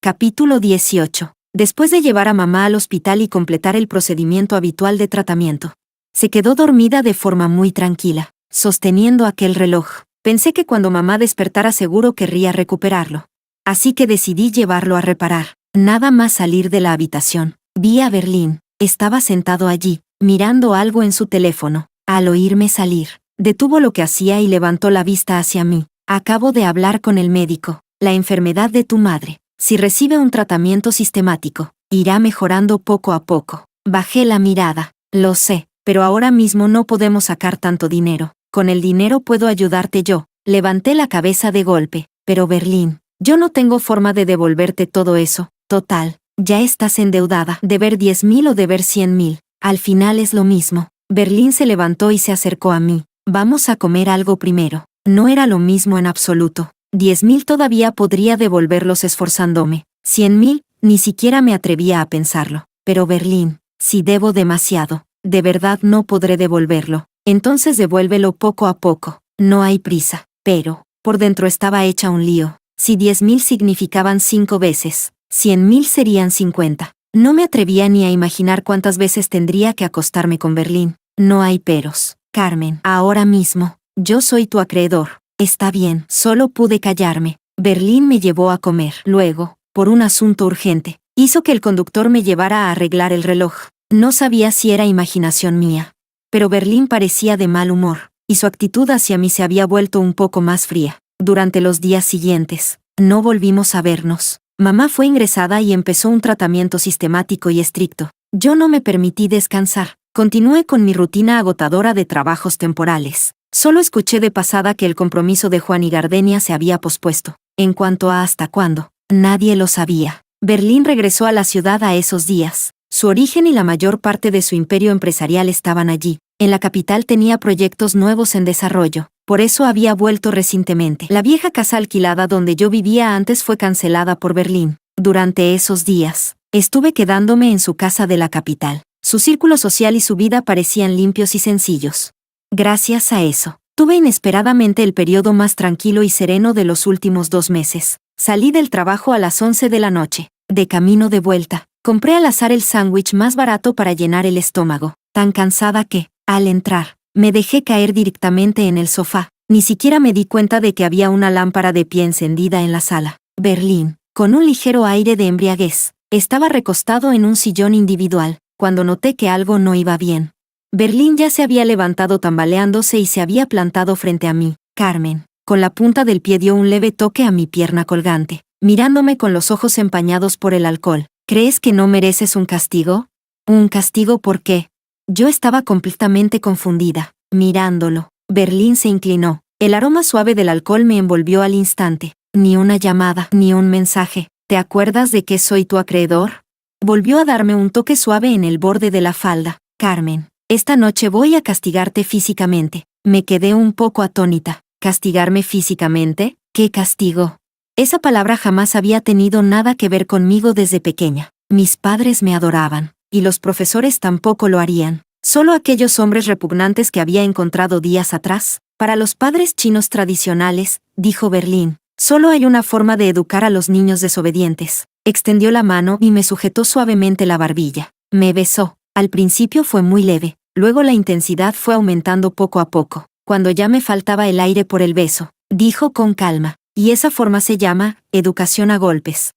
Capítulo 18. Después de llevar a mamá al hospital y completar el procedimiento habitual de tratamiento, se quedó dormida de forma muy tranquila, sosteniendo aquel reloj. Pensé que cuando mamá despertara seguro querría recuperarlo. Así que decidí llevarlo a reparar. Nada más salir de la habitación, vi a Berlín. Estaba sentado allí, mirando algo en su teléfono. Al oírme salir, detuvo lo que hacía y levantó la vista hacia mí. Acabo de hablar con el médico. La enfermedad de tu madre, si recibe un tratamiento sistemático, irá mejorando poco a poco. Bajé la mirada. Lo sé, pero ahora mismo no podemos sacar tanto dinero. Con el dinero puedo ayudarte yo. Levanté la cabeza de golpe. Pero Berlín, yo no tengo forma de devolverte todo eso. Total, ya estás endeudada. Deber 10.000 o deber 100.000. Al final es lo mismo. Berlín se levantó y se acercó a mí. Vamos a comer algo primero. No era lo mismo en absoluto. 10.000 todavía podría devolverlos esforzándome. 100.000, ni siquiera me atrevía a pensarlo. Pero Berlín, si debo demasiado, de verdad no podré devolverlo. Entonces devuélvelo poco a poco. No hay prisa. Pero, por dentro estaba hecha un lío. Si 10.000 significaban 5 veces, 100.000 serían 50. No me atrevía ni a imaginar cuántas veces tendría que acostarme con Berlín. No hay peros, Carmen. Ahora mismo, yo soy tu acreedor. Está bien, solo pude callarme. Berlín me llevó a comer. Luego, por un asunto urgente, hizo que el conductor me llevara a arreglar el reloj. No sabía si era imaginación mía. Pero Berlín parecía de mal humor, y su actitud hacia mí se había vuelto un poco más fría. Durante los días siguientes, no volvimos a vernos. Mamá fue ingresada y empezó un tratamiento sistemático y estricto. Yo no me permití descansar. Continué con mi rutina agotadora de trabajos temporales. Solo escuché de pasada que el compromiso de Juan y Gardenia se había pospuesto. En cuanto a hasta cuándo, nadie lo sabía. Berlín regresó a la ciudad a esos días. Su origen y la mayor parte de su imperio empresarial estaban allí. En la capital tenía proyectos nuevos en desarrollo. Por eso había vuelto recientemente. La vieja casa alquilada donde yo vivía antes fue cancelada por Berlín. Durante esos días, estuve quedándome en su casa de la capital. Su círculo social y su vida parecían limpios y sencillos. Gracias a eso, tuve inesperadamente el periodo más tranquilo y sereno de los últimos 2 meses. Salí del trabajo a las 11 de la noche. De camino de vuelta, compré al azar el sándwich más barato para llenar el estómago. Tan cansada que, al entrar, me dejé caer directamente en el sofá. Ni siquiera me di cuenta de que había una lámpara de pie encendida en la sala. Berlín, con un ligero aire de embriaguez. Estaba recostado en un sillón individual, cuando noté que algo no iba bien. Berlín ya se había levantado tambaleándose y se había plantado frente a mí. Carmen, con la punta del pie dio un leve toque a mi pierna colgante, mirándome con los ojos empañados por el alcohol. ¿Crees que no mereces un castigo? ¿Un castigo por qué? Yo estaba completamente confundida, mirándolo. Berlín se inclinó. El aroma suave del alcohol me envolvió al instante. Ni una llamada, ni un mensaje. ¿Te acuerdas de que soy tu acreedor? Volvió a darme un toque suave en el borde de la falda. Carmen, esta noche voy a castigarte físicamente. Me quedé un poco atónita. ¿Castigarme físicamente? ¿Qué castigo? Esa palabra jamás había tenido nada que ver conmigo desde pequeña. Mis padres me adoraban, y los profesores tampoco lo harían. Solo aquellos hombres repugnantes que había encontrado días atrás. Para los padres chinos tradicionales, dijo Berlín, solo hay una forma de educar a los niños desobedientes. Extendió la mano y me sujetó suavemente la barbilla. Me besó. Al principio fue muy leve, luego la intensidad fue aumentando poco a poco. Cuando ya me faltaba el aire por el beso, dijo con calma, y esa forma se llama educación a golpes.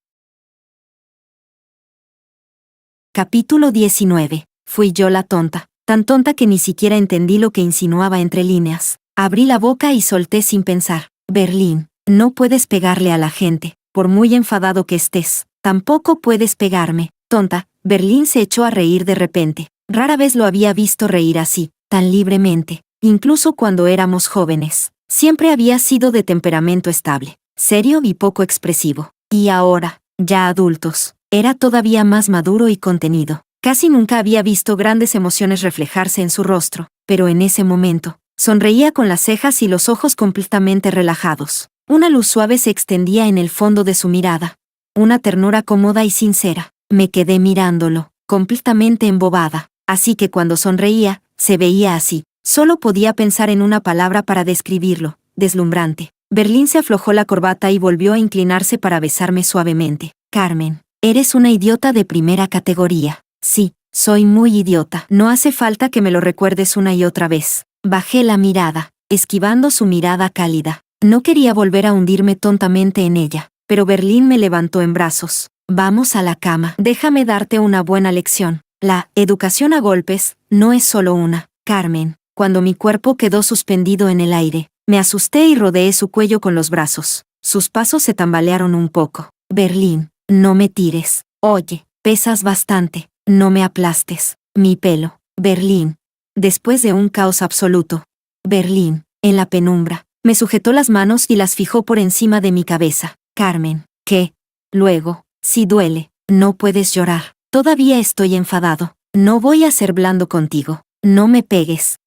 Capítulo 19. Fui yo la tonta, tan tonta que ni siquiera entendí lo que insinuaba entre líneas. Abrí la boca y solté sin pensar. Berlín, no puedes pegarle a la gente, por muy enfadado que estés. Tampoco puedes pegarme, tonta. Berlín se echó a reír de repente. Rara vez lo había visto reír así, tan libremente, incluso cuando éramos jóvenes. Siempre había sido de temperamento estable, serio y poco expresivo. Y ahora, ya adultos, era todavía más maduro y contenido. Casi nunca había visto grandes emociones reflejarse en su rostro, pero en ese momento, sonreía con las cejas y los ojos completamente relajados. Una luz suave se extendía en el fondo de su mirada. Una ternura cómoda y sincera. Me quedé mirándolo, completamente embobada. Así que cuando sonreía, se veía así. Solo podía pensar en una palabra para describirlo: deslumbrante. Berlín se aflojó la corbata y volvió a inclinarse para besarme suavemente. Carmen, eres una idiota de primera categoría. Sí, soy muy idiota. No hace falta que me lo recuerdes una y otra vez. Bajé la mirada, esquivando su mirada cálida. No quería volver a hundirme tontamente en ella, pero Berlín me levantó en brazos. Vamos a la cama. Déjame darte una buena lección. La educación a golpes no es solo una. Carmen, cuando mi cuerpo quedó suspendido en el aire, me asusté y rodeé su cuello con los brazos. Sus pasos se tambalearon un poco. Berlín, no me tires. Oye, pesas bastante. No me aplastes. Mi pelo. Berlín. Después de un caos absoluto. Berlín, en la penumbra, me sujetó las manos y las fijó por encima de mi cabeza. Carmen, ¿qué? Luego, si duele, no puedes llorar. Todavía estoy enfadado. No voy a ser blando contigo. No me pegues.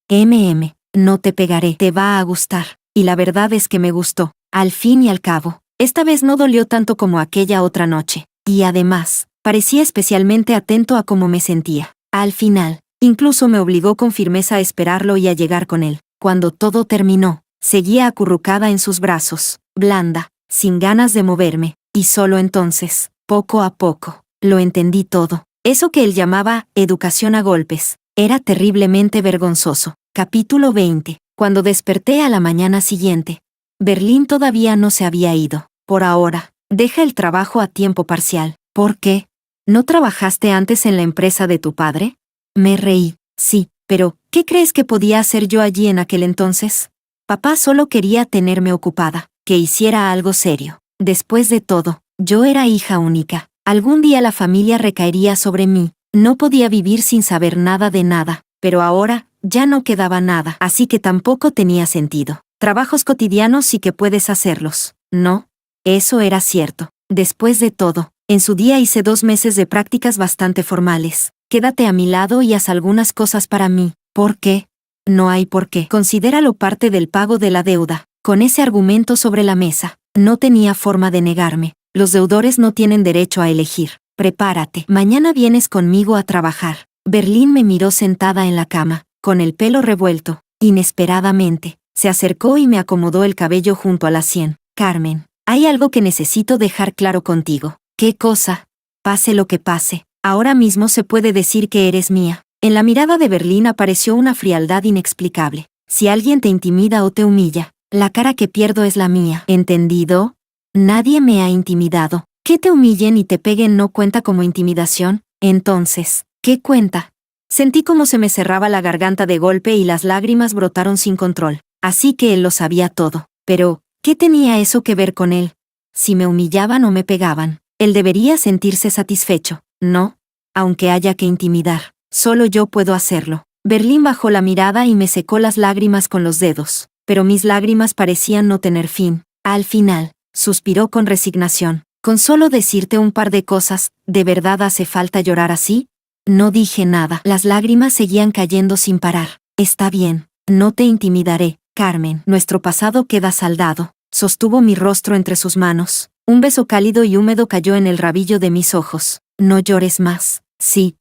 No te pegaré. Te va a gustar. Y la verdad es que me gustó. Al fin y al cabo, esta vez no dolió tanto como aquella otra noche. Y además, parecía especialmente atento a cómo me sentía. Al final, incluso me obligó con firmeza a esperarlo y a llegar con él. Cuando todo terminó, seguía acurrucada en sus brazos, blanda, sin ganas de moverme, y solo entonces, poco a poco, lo entendí todo. Eso que él llamaba educación a golpes, era terriblemente vergonzoso. Capítulo 20. Cuando desperté a la mañana siguiente, Berlín todavía no se había ido. Por ahora, deja el trabajo a tiempo parcial. ¿Por qué? ¿No trabajaste antes en la empresa de tu padre? Me reí. Sí, pero, ¿qué crees que podía hacer yo allí en aquel entonces? Papá solo quería tenerme ocupada, que hiciera algo serio. Después de todo, yo era hija única. Algún día la familia recaería sobre mí. No podía vivir sin saber nada de nada, pero ahora, ya no quedaba nada, así que tampoco tenía sentido. Trabajos cotidianos sí que puedes hacerlos, ¿no? Eso era cierto. Después de todo, en su día hice 2 meses de prácticas bastante formales. Quédate a mi lado y haz algunas cosas para mí. ¿Por qué? No hay por qué. Considéralo parte del pago de la deuda. Con ese argumento sobre la mesa, no tenía forma de negarme. Los deudores no tienen derecho a elegir. Prepárate. Mañana vienes conmigo a trabajar. Berlín me miró sentada en la cama, con el pelo revuelto. Inesperadamente, se acercó y me acomodó el cabello junto a la sien. Carmen, hay algo que necesito dejar claro contigo. ¿Qué cosa? Pase lo que pase, ahora mismo se puede decir que eres mía. En la mirada de Berlín apareció una frialdad inexplicable. Si alguien te intimida o te humilla, la cara que pierdo es la mía. ¿Entendido? Nadie me ha intimidado. ¿Que te humillen y te peguen no cuenta como intimidación? Entonces, ¿qué cuenta? Sentí como se me cerraba la garganta de golpe y las lágrimas brotaron sin control. Así que él lo sabía todo. Pero, ¿qué tenía eso que ver con él? Si me humillaban o me pegaban, él debería sentirse satisfecho, ¿no? Aunque haya que intimidar, solo yo puedo hacerlo. Berlín bajó la mirada y me secó las lágrimas con los dedos, pero mis lágrimas parecían no tener fin. Al final, suspiró con resignación. Con solo decirte un par de cosas, ¿de verdad hace falta llorar así? No dije nada. Las lágrimas seguían cayendo sin parar. Está bien, no te intimidaré, Carmen. Nuestro pasado queda saldado. Sostuvo mi rostro entre sus manos. Un beso cálido y húmedo cayó en el rabillo de mis ojos. No llores más. Sí.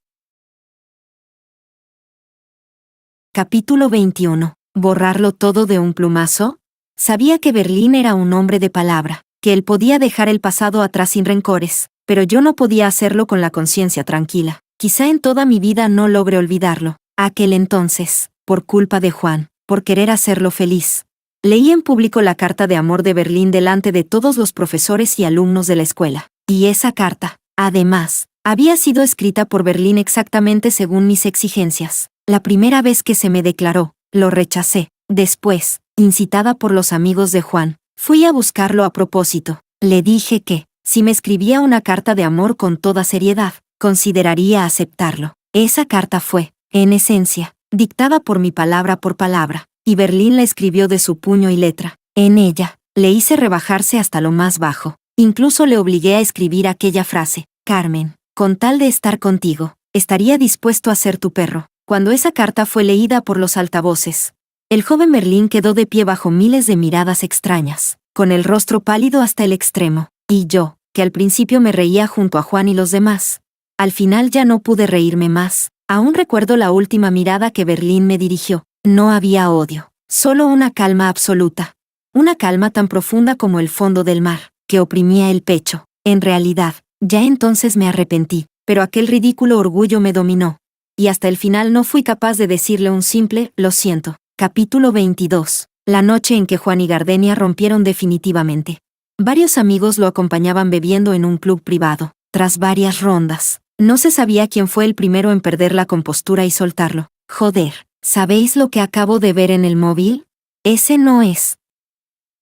Capítulo 21. ¿Borrarlo todo de un plumazo? Sabía que Berlín era un hombre de palabra, que él podía dejar el pasado atrás sin rencores, pero yo no podía hacerlo con la conciencia tranquila. Quizá en toda mi vida no logre olvidarlo. Aquel entonces, por culpa de Juan, por querer hacerlo feliz. Leí en público la carta de amor de Berlín delante de todos los profesores y alumnos de la escuela. Y esa carta, además, había sido escrita por Berlín exactamente según mis exigencias. La primera vez que se me declaró, lo rechacé. Después, incitada por los amigos de Juan, fui a buscarlo a propósito. Le dije que, si me escribía una carta de amor con toda seriedad, consideraría aceptarlo. Esa carta fue, en esencia, dictada por mi palabra por palabra, y Berlín la escribió de su puño y letra. En ella, le hice rebajarse hasta lo más bajo. Incluso le obligué a escribir aquella frase: Carmen, con tal de estar contigo, estaría dispuesto a ser tu perro. Cuando esa carta fue leída por los altavoces, el joven Berlín quedó de pie bajo miles de miradas extrañas, con el rostro pálido hasta el extremo, y yo, que al principio me reía junto a Juan y los demás, al final ya no pude reírme más. Aún recuerdo la última mirada que Berlín me dirigió. No había odio, solo una calma absoluta. Una calma tan profunda como el fondo del mar, que oprimía el pecho. En realidad, ya entonces me arrepentí, pero aquel ridículo orgullo me dominó. Y hasta el final no fui capaz de decirle un simple, lo siento. Capítulo 22. La noche en que Juan y Gardenia rompieron definitivamente. Varios amigos lo acompañaban bebiendo en un club privado. Tras varias rondas, no se sabía quién fue el primero en perder la compostura y soltarlo. Joder, ¿sabéis lo que acabo de ver en el móvil? Ese no es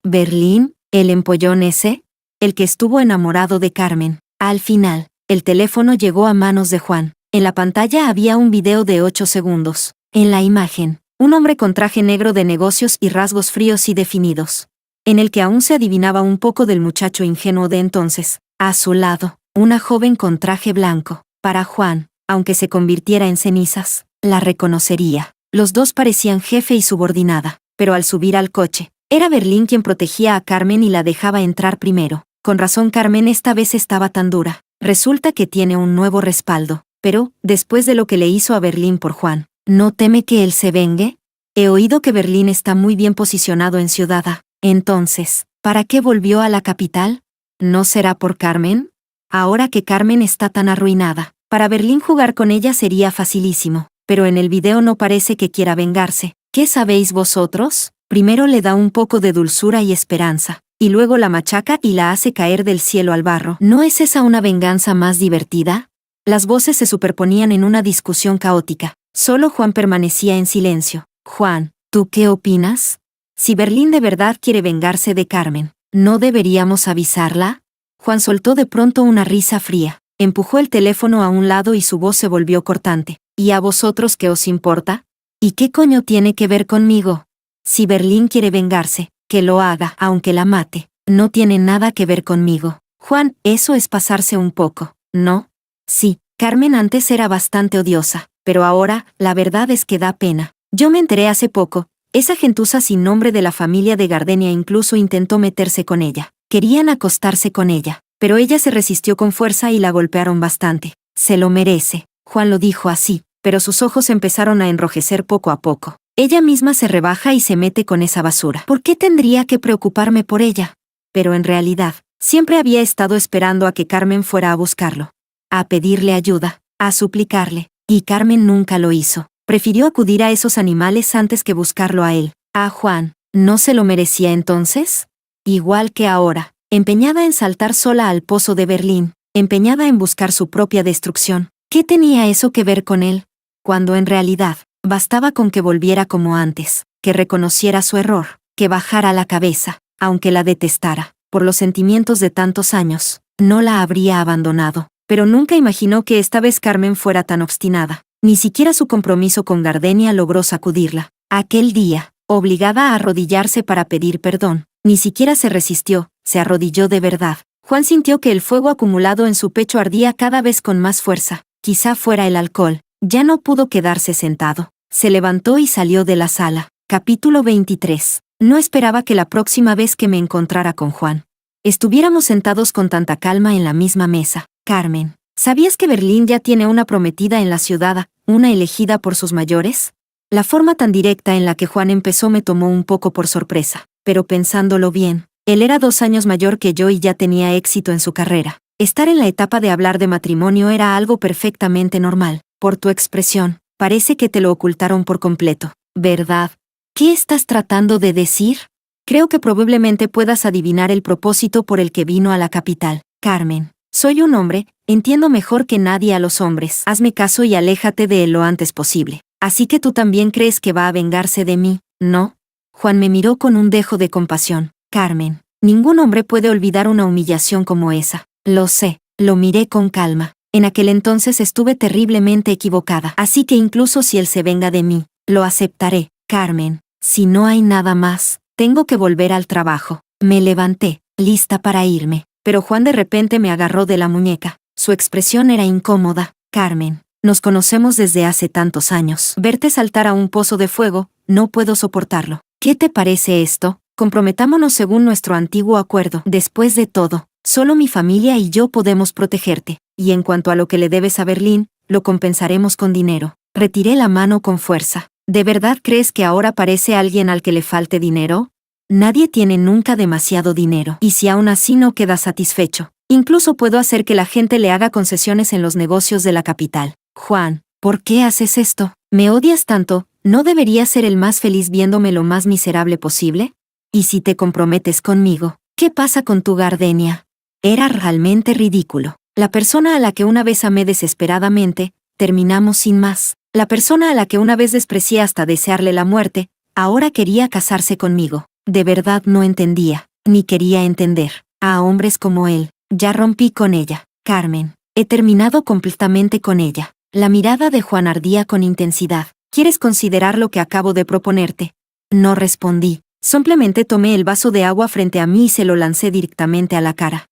Berlín, el empollón ese, el que estuvo enamorado de Carmen. Al final, el teléfono llegó a manos de Juan. En la pantalla había un video de 8 segundos. En la imagen, un hombre con traje negro de negocios y rasgos fríos y definidos, en el que aún se adivinaba un poco del muchacho ingenuo de entonces. A su lado, una joven con traje blanco. Para Juan, aunque se convirtiera en cenizas, la reconocería. Los dos parecían jefe y subordinada, pero al subir al coche, era Berlín quien protegía a Carmen y la dejaba entrar primero. Con razón Carmen esta vez estaba tan dura. Resulta que tiene un nuevo respaldo. Pero, después de lo que le hizo a Berlín por Juan, ¿no teme que él se vengue? He oído que Berlín está muy bien posicionado en Ciudad A. Entonces, ¿para qué volvió a la capital? ¿No será por Carmen? Ahora que Carmen está tan arruinada, para Berlín jugar con ella sería facilísimo, pero en el video no parece que quiera vengarse. ¿Qué sabéis vosotros? Primero le da un poco de dulzura y esperanza, y luego la machaca y la hace caer del cielo al barro. ¿No es esa una venganza más divertida? Las voces se superponían en una discusión caótica. Solo Juan permanecía en silencio. Juan, ¿tú qué opinas? Si Berlín de verdad quiere vengarse de Carmen, ¿no deberíamos avisarla? Juan soltó de pronto una risa fría, empujó el teléfono a un lado y su voz se volvió cortante. ¿Y a vosotros qué os importa? ¿Y qué coño tiene que ver conmigo? Si Berlín quiere vengarse, que lo haga, aunque la mate. No tiene nada que ver conmigo. Juan, eso es pasarse un poco, ¿no? Sí, Carmen antes era bastante odiosa, pero ahora, la verdad es que da pena. Yo me enteré hace poco, esa gentuza sin nombre de la familia de Gardenia incluso intentó meterse con ella. Querían acostarse con ella, pero ella se resistió con fuerza y la golpearon bastante. Se lo merece. Juan lo dijo así, pero sus ojos empezaron a enrojecer poco a poco. Ella misma se rebaja y se mete con esa basura. ¿Por qué tendría que preocuparme por ella? Pero en realidad, siempre había estado esperando a que Carmen fuera a buscarlo, a pedirle ayuda, a suplicarle, y Carmen nunca lo hizo. Prefirió acudir a esos animales antes que buscarlo a él. ¿A Juan no se lo merecía entonces? Igual que ahora, empeñada en saltar sola al pozo de Berlín, empeñada en buscar su propia destrucción. ¿Qué tenía eso que ver con él? Cuando en realidad, bastaba con que volviera como antes, que reconociera su error, que bajara la cabeza, aunque la detestara, por los sentimientos de tantos años, no la habría abandonado. Pero nunca imaginó que esta vez Carmen fuera tan obstinada. Ni siquiera su compromiso con Gardenia logró sacudirla. Aquel día, obligada a arrodillarse para pedir perdón, ni siquiera se resistió, se arrodilló de verdad. Juan sintió que el fuego acumulado en su pecho ardía cada vez con más fuerza. Quizá fuera el alcohol. Ya no pudo quedarse sentado. Se levantó y salió de la sala. Capítulo 23. No esperaba que la próxima vez que me encontrara con Juan, estuviéramos sentados con tanta calma en la misma mesa. Carmen, ¿sabías que Berlín ya tiene una prometida en la ciudad, una elegida por sus mayores? La forma tan directa en la que Juan empezó me tomó un poco por sorpresa, pero pensándolo bien, él era 2 años mayor que yo y ya tenía éxito en su carrera. Estar en la etapa de hablar de matrimonio era algo perfectamente normal. Por tu expresión, parece que te lo ocultaron por completo, ¿verdad? ¿Qué estás tratando de decir? Creo que probablemente puedas adivinar el propósito por el que vino a la capital. Carmen, soy un hombre, entiendo mejor que nadie a los hombres. Hazme caso y aléjate de él lo antes posible. Así que tú también crees que va a vengarse de mí, ¿no? Juan me miró con un dejo de compasión. Carmen, ningún hombre puede olvidar una humillación como esa. Lo sé, lo miré con calma. En aquel entonces estuve terriblemente equivocada. Así que incluso si él se venga de mí, lo aceptaré. Carmen, si no hay nada más, tengo que volver al trabajo. Me levanté, lista para irme, pero Juan de repente me agarró de la muñeca. Su expresión era incómoda. Carmen, nos conocemos desde hace tantos años. Verte saltar a un pozo de fuego, no puedo soportarlo. ¿Qué te parece esto? Comprometámonos según nuestro antiguo acuerdo. Después de todo, solo mi familia y yo podemos protegerte. Y en cuanto a lo que le debes a Berlín, lo compensaremos con dinero. Retiré la mano con fuerza. ¿De verdad crees que ahora parece alguien al que le falte dinero? Nadie tiene nunca demasiado dinero. Y si aún así no queda satisfecho, incluso puedo hacer que la gente le haga concesiones en los negocios de la capital. Juan, ¿por qué haces esto? ¿Me odias tanto? ¿No deberías ser el más feliz viéndome lo más miserable posible? ¿Y si te comprometes conmigo? ¿Qué pasa con tu Gardenia? Era realmente ridículo. La persona a la que una vez amé desesperadamente, terminamos sin más. La persona a la que una vez desprecié hasta desearle la muerte, ahora quería casarse conmigo. De verdad no entendía, ni quería entender. A hombres como él, ya rompí con ella. Carmen, he terminado completamente con ella. La mirada de Juan ardía con intensidad. ¿Quieres considerar lo que acabo de proponerte? No respondí. Simplemente tomé el vaso de agua frente a mí y se lo lancé directamente a la cara.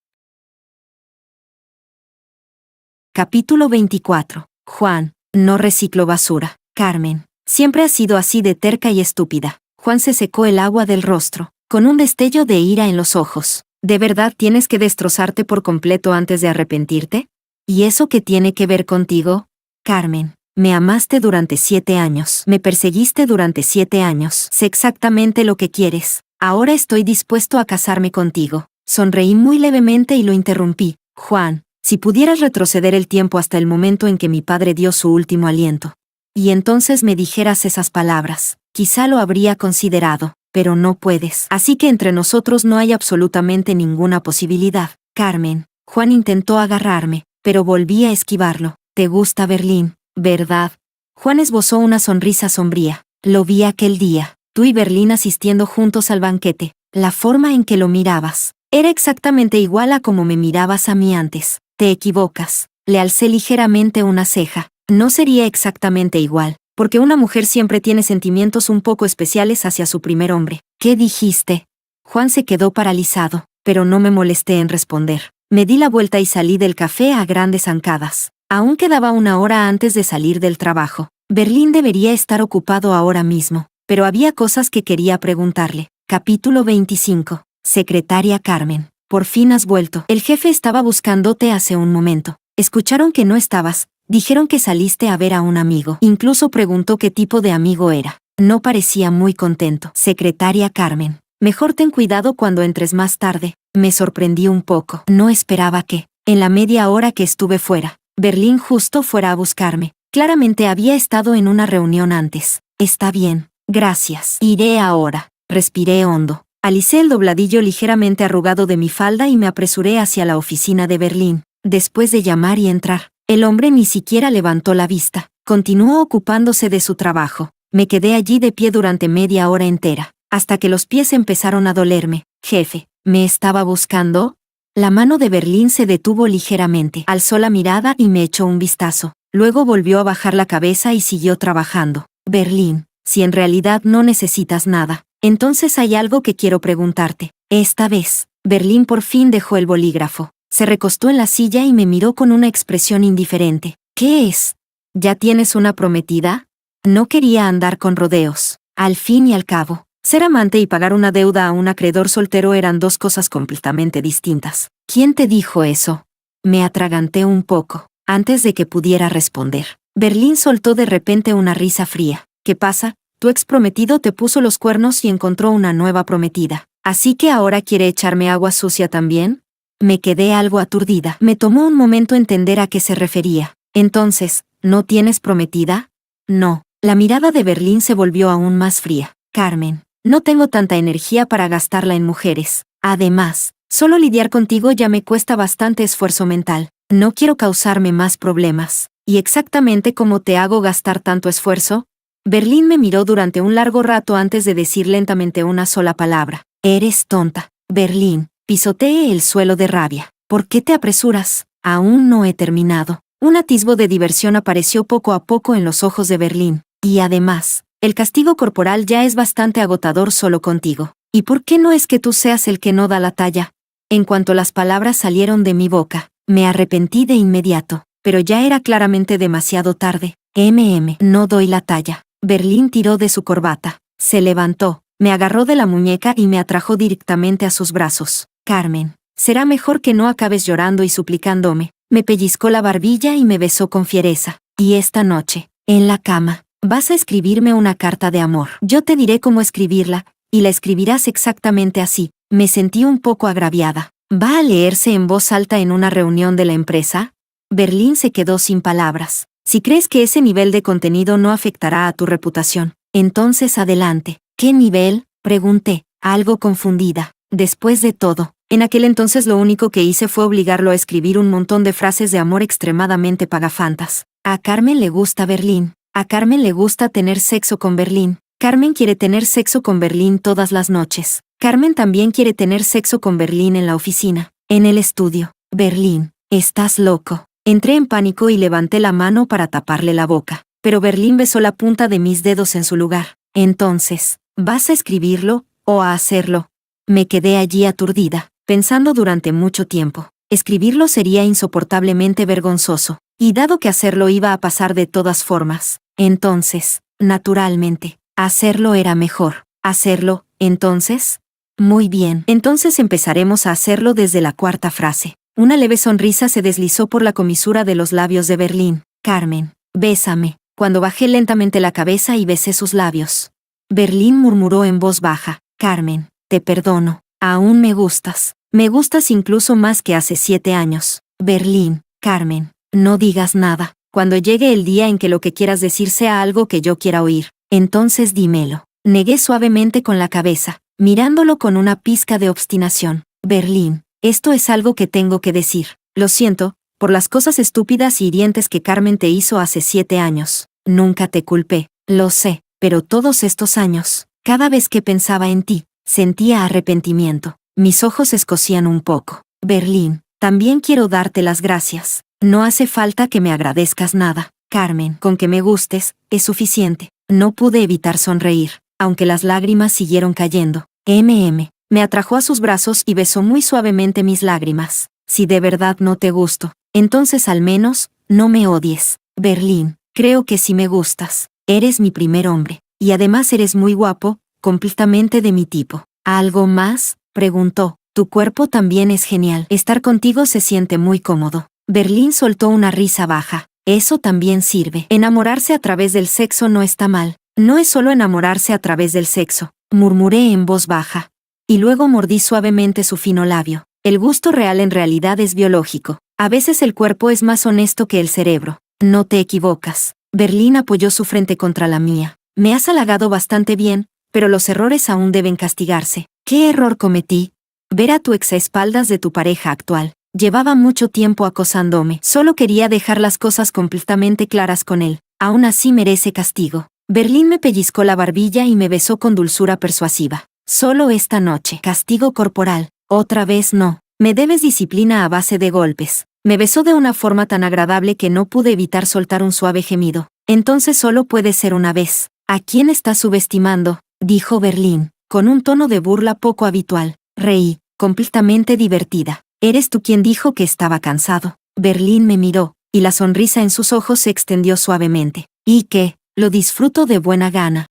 Capítulo 24. Juan, no reciclo basura. Carmen, siempre has sido así de terca y estúpida. Juan se secó el agua del rostro, con un destello de ira en los ojos. ¿De verdad tienes que destrozarte por completo antes de arrepentirte? ¿Y eso qué tiene que ver contigo? Carmen, me amaste durante 7 años. Me perseguiste durante 7 años. Sé exactamente lo que quieres. Ahora estoy dispuesto a casarme contigo. Sonreí muy levemente y lo interrumpí. Juan, si pudieras retroceder el tiempo hasta el momento en que mi padre dio su último aliento, y entonces me dijeras esas palabras, quizá lo habría considerado, pero no puedes. Así que entre nosotros no hay absolutamente ninguna posibilidad. Carmen, Juan intentó agarrarme, pero volví a esquivarlo. ¿Te gusta Berlín, verdad? Juan esbozó una sonrisa sombría. Lo vi aquel día, tú y Berlín asistiendo juntos al banquete. La forma en que lo mirabas era exactamente igual a como me mirabas a mí antes. Te equivocas. Le alcé ligeramente una ceja. No sería exactamente igual, porque una mujer siempre tiene sentimientos un poco especiales hacia su primer hombre. ¿Qué dijiste? Juan se quedó paralizado, pero no me molesté en responder. Me di la vuelta y salí del café a grandes zancadas. Aún quedaba 1 hora antes de salir del trabajo. Berlín debería estar ocupado ahora mismo, pero había cosas que quería preguntarle. Capítulo 25. Secretaria Carmen. Por fin has vuelto. El jefe estaba buscándote hace un momento. Escucharon que no estabas. Dijeron que saliste a ver a un amigo. Incluso preguntó qué tipo de amigo era. No parecía muy contento. Secretaria Carmen. Mejor ten cuidado cuando entres más tarde. Me sorprendí un poco. No esperaba que, en la media hora que estuve fuera, Berlín justo fuera a buscarme. Claramente había estado en una reunión antes. Está bien. Gracias. Iré ahora. Respiré hondo. Alicé el dobladillo ligeramente arrugado de mi falda y me apresuré hacia la oficina de Berlín. Después de llamar y entrar, el hombre ni siquiera levantó la vista. Continuó ocupándose de su trabajo. Me quedé allí de pie durante media hora entera, hasta que los pies empezaron a dolerme. Jefe, ¿me estaba buscando? La mano de Berlín se detuvo ligeramente. Alzó la mirada y me echó un vistazo. Luego volvió a bajar la cabeza y siguió trabajando. Berlín, si en realidad no necesitas nada, entonces hay algo que quiero preguntarte. Esta vez, Berlín por fin dejó el bolígrafo. Se recostó en la silla y me miró con una expresión indiferente. ¿Qué es? ¿Ya tienes una prometida? No quería andar con rodeos. Al fin y al cabo, ser amante y pagar una deuda a un acreedor soltero eran dos cosas completamente distintas. ¿Quién te dijo eso? Me atraganté un poco, antes de que pudiera responder. Berlín soltó de repente una risa fría. ¿Qué pasa? Tu ex prometido te puso los cuernos y encontró una nueva prometida. ¿Así que ahora quiere echarme agua sucia también? Me quedé algo aturdida. Me tomó un momento entender a qué se refería. Entonces, ¿no tienes prometida? No. La mirada de Berlín se volvió aún más fría. Carmen, no tengo tanta energía para gastarla en mujeres. Además, solo lidiar contigo ya me cuesta bastante esfuerzo mental. No quiero causarme más problemas. ¿Y exactamente cómo te hago gastar tanto esfuerzo? Berlín me miró durante un largo rato antes de decir lentamente una sola palabra. Eres tonta. Berlín, pisoteé el suelo de rabia. ¿Por qué te apresuras? Aún no he terminado. Un atisbo de diversión apareció poco a poco en los ojos de Berlín. Y además, el castigo corporal ya es bastante agotador solo contigo. ¿Y por qué no es que tú seas el que no da la talla? En cuanto las palabras salieron de mi boca, me arrepentí de inmediato, pero ya era claramente demasiado tarde. No doy la talla. Berlín tiró de su corbata, se levantó, me agarró de la muñeca y me atrajo directamente a sus brazos. Carmen, será mejor que no acabes llorando y suplicándome. Me pellizcó la barbilla y me besó con fiereza. Y esta noche, en la cama, vas a escribirme una carta de amor. Yo te diré cómo escribirla, y la escribirás exactamente así. Me sentí un poco agraviada. ¿Va a leerse en voz alta en una reunión de la empresa? Berlín se quedó sin palabras. Si crees que ese nivel de contenido no afectará a tu reputación, entonces adelante. ¿Qué nivel? Pregunté, algo confundida. Después de todo, en aquel entonces lo único que hice fue obligarlo a escribir un montón de frases de amor extremadamente pagafantas. A Carmen le gusta Berlín. A Carmen le gusta tener sexo con Berlín. Carmen quiere tener sexo con Berlín todas las noches. Carmen también quiere tener sexo con Berlín en la oficina, en el estudio. Berlín, estás loco. Entré en pánico y levanté la mano para taparle la boca, pero Berlín besó la punta de mis dedos en su lugar. Entonces, ¿vas a escribirlo o a hacerlo? Me quedé allí aturdida, pensando durante mucho tiempo. Escribirlo sería insoportablemente vergonzoso, y dado que hacerlo iba a pasar de todas formas, entonces, naturalmente, hacerlo era mejor. ¿Hacerlo, entonces? Muy bien, entonces empezaremos a hacerlo desde la cuarta frase. Una leve sonrisa se deslizó por la comisura de los labios de Berlín. Carmen, bésame. Cuando bajé lentamente la cabeza y besé sus labios. Berlín murmuró en voz baja. Carmen, te perdono. Aún me gustas. Me gustas incluso más que hace 7 años. Berlín, Carmen, no digas nada. Cuando llegue el día en que lo que quieras decir sea algo que yo quiera oír, entonces dímelo. Negué suavemente con la cabeza, mirándolo con una pizca de obstinación. Berlín, esto es algo que tengo que decir. Lo siento, por las cosas estúpidas y hirientes que Carmen te hizo hace 7 años. Nunca te culpé, lo sé, pero todos estos años, cada vez que pensaba en ti, sentía arrepentimiento. Mis ojos se escocían un poco. Berlín, también quiero darte las gracias. No hace falta que me agradezcas nada. Carmen, con que me gustes, es suficiente. No pude evitar sonreír, aunque las lágrimas siguieron cayendo. Me atrajo a sus brazos y besó muy suavemente mis lágrimas. Si de verdad no te gusto, entonces al menos, no me odies. Berlín, creo que sí me gustas. Eres mi primer hombre. Y además eres muy guapo, completamente de mi tipo. ¿Algo más? Preguntó. Tu cuerpo también es genial. Estar contigo se siente muy cómodo. Berlín soltó una risa baja. Eso también sirve. Enamorarse a través del sexo no está mal. No es solo enamorarse a través del sexo, murmuré en voz baja. Y luego mordí suavemente su fino labio. El gusto real en realidad es biológico. A veces el cuerpo es más honesto que el cerebro. No te equivocas. Berlín apoyó su frente contra la mía. Me has halagado bastante bien, pero los errores aún deben castigarse. ¿Qué error cometí? Ver a tu ex a espaldas de tu pareja actual. Llevaba mucho tiempo acosándome. Solo quería dejar las cosas completamente claras con él. Aún así merece castigo. Berlín me pellizcó la barbilla y me besó con dulzura persuasiva. Solo esta noche. Castigo corporal. Otra vez no. Me debes disciplina a base de golpes. Me besó de una forma tan agradable que no pude evitar soltar un suave gemido. Entonces solo puede ser una vez. ¿A quién estás subestimando?, dijo Berlín, con un tono de burla poco habitual. Reí, completamente divertida. Eres tú quien dijo que estaba cansado. Berlín me miró, y la sonrisa en sus ojos se extendió suavemente. ¿Y qué? Lo disfruto de buena gana.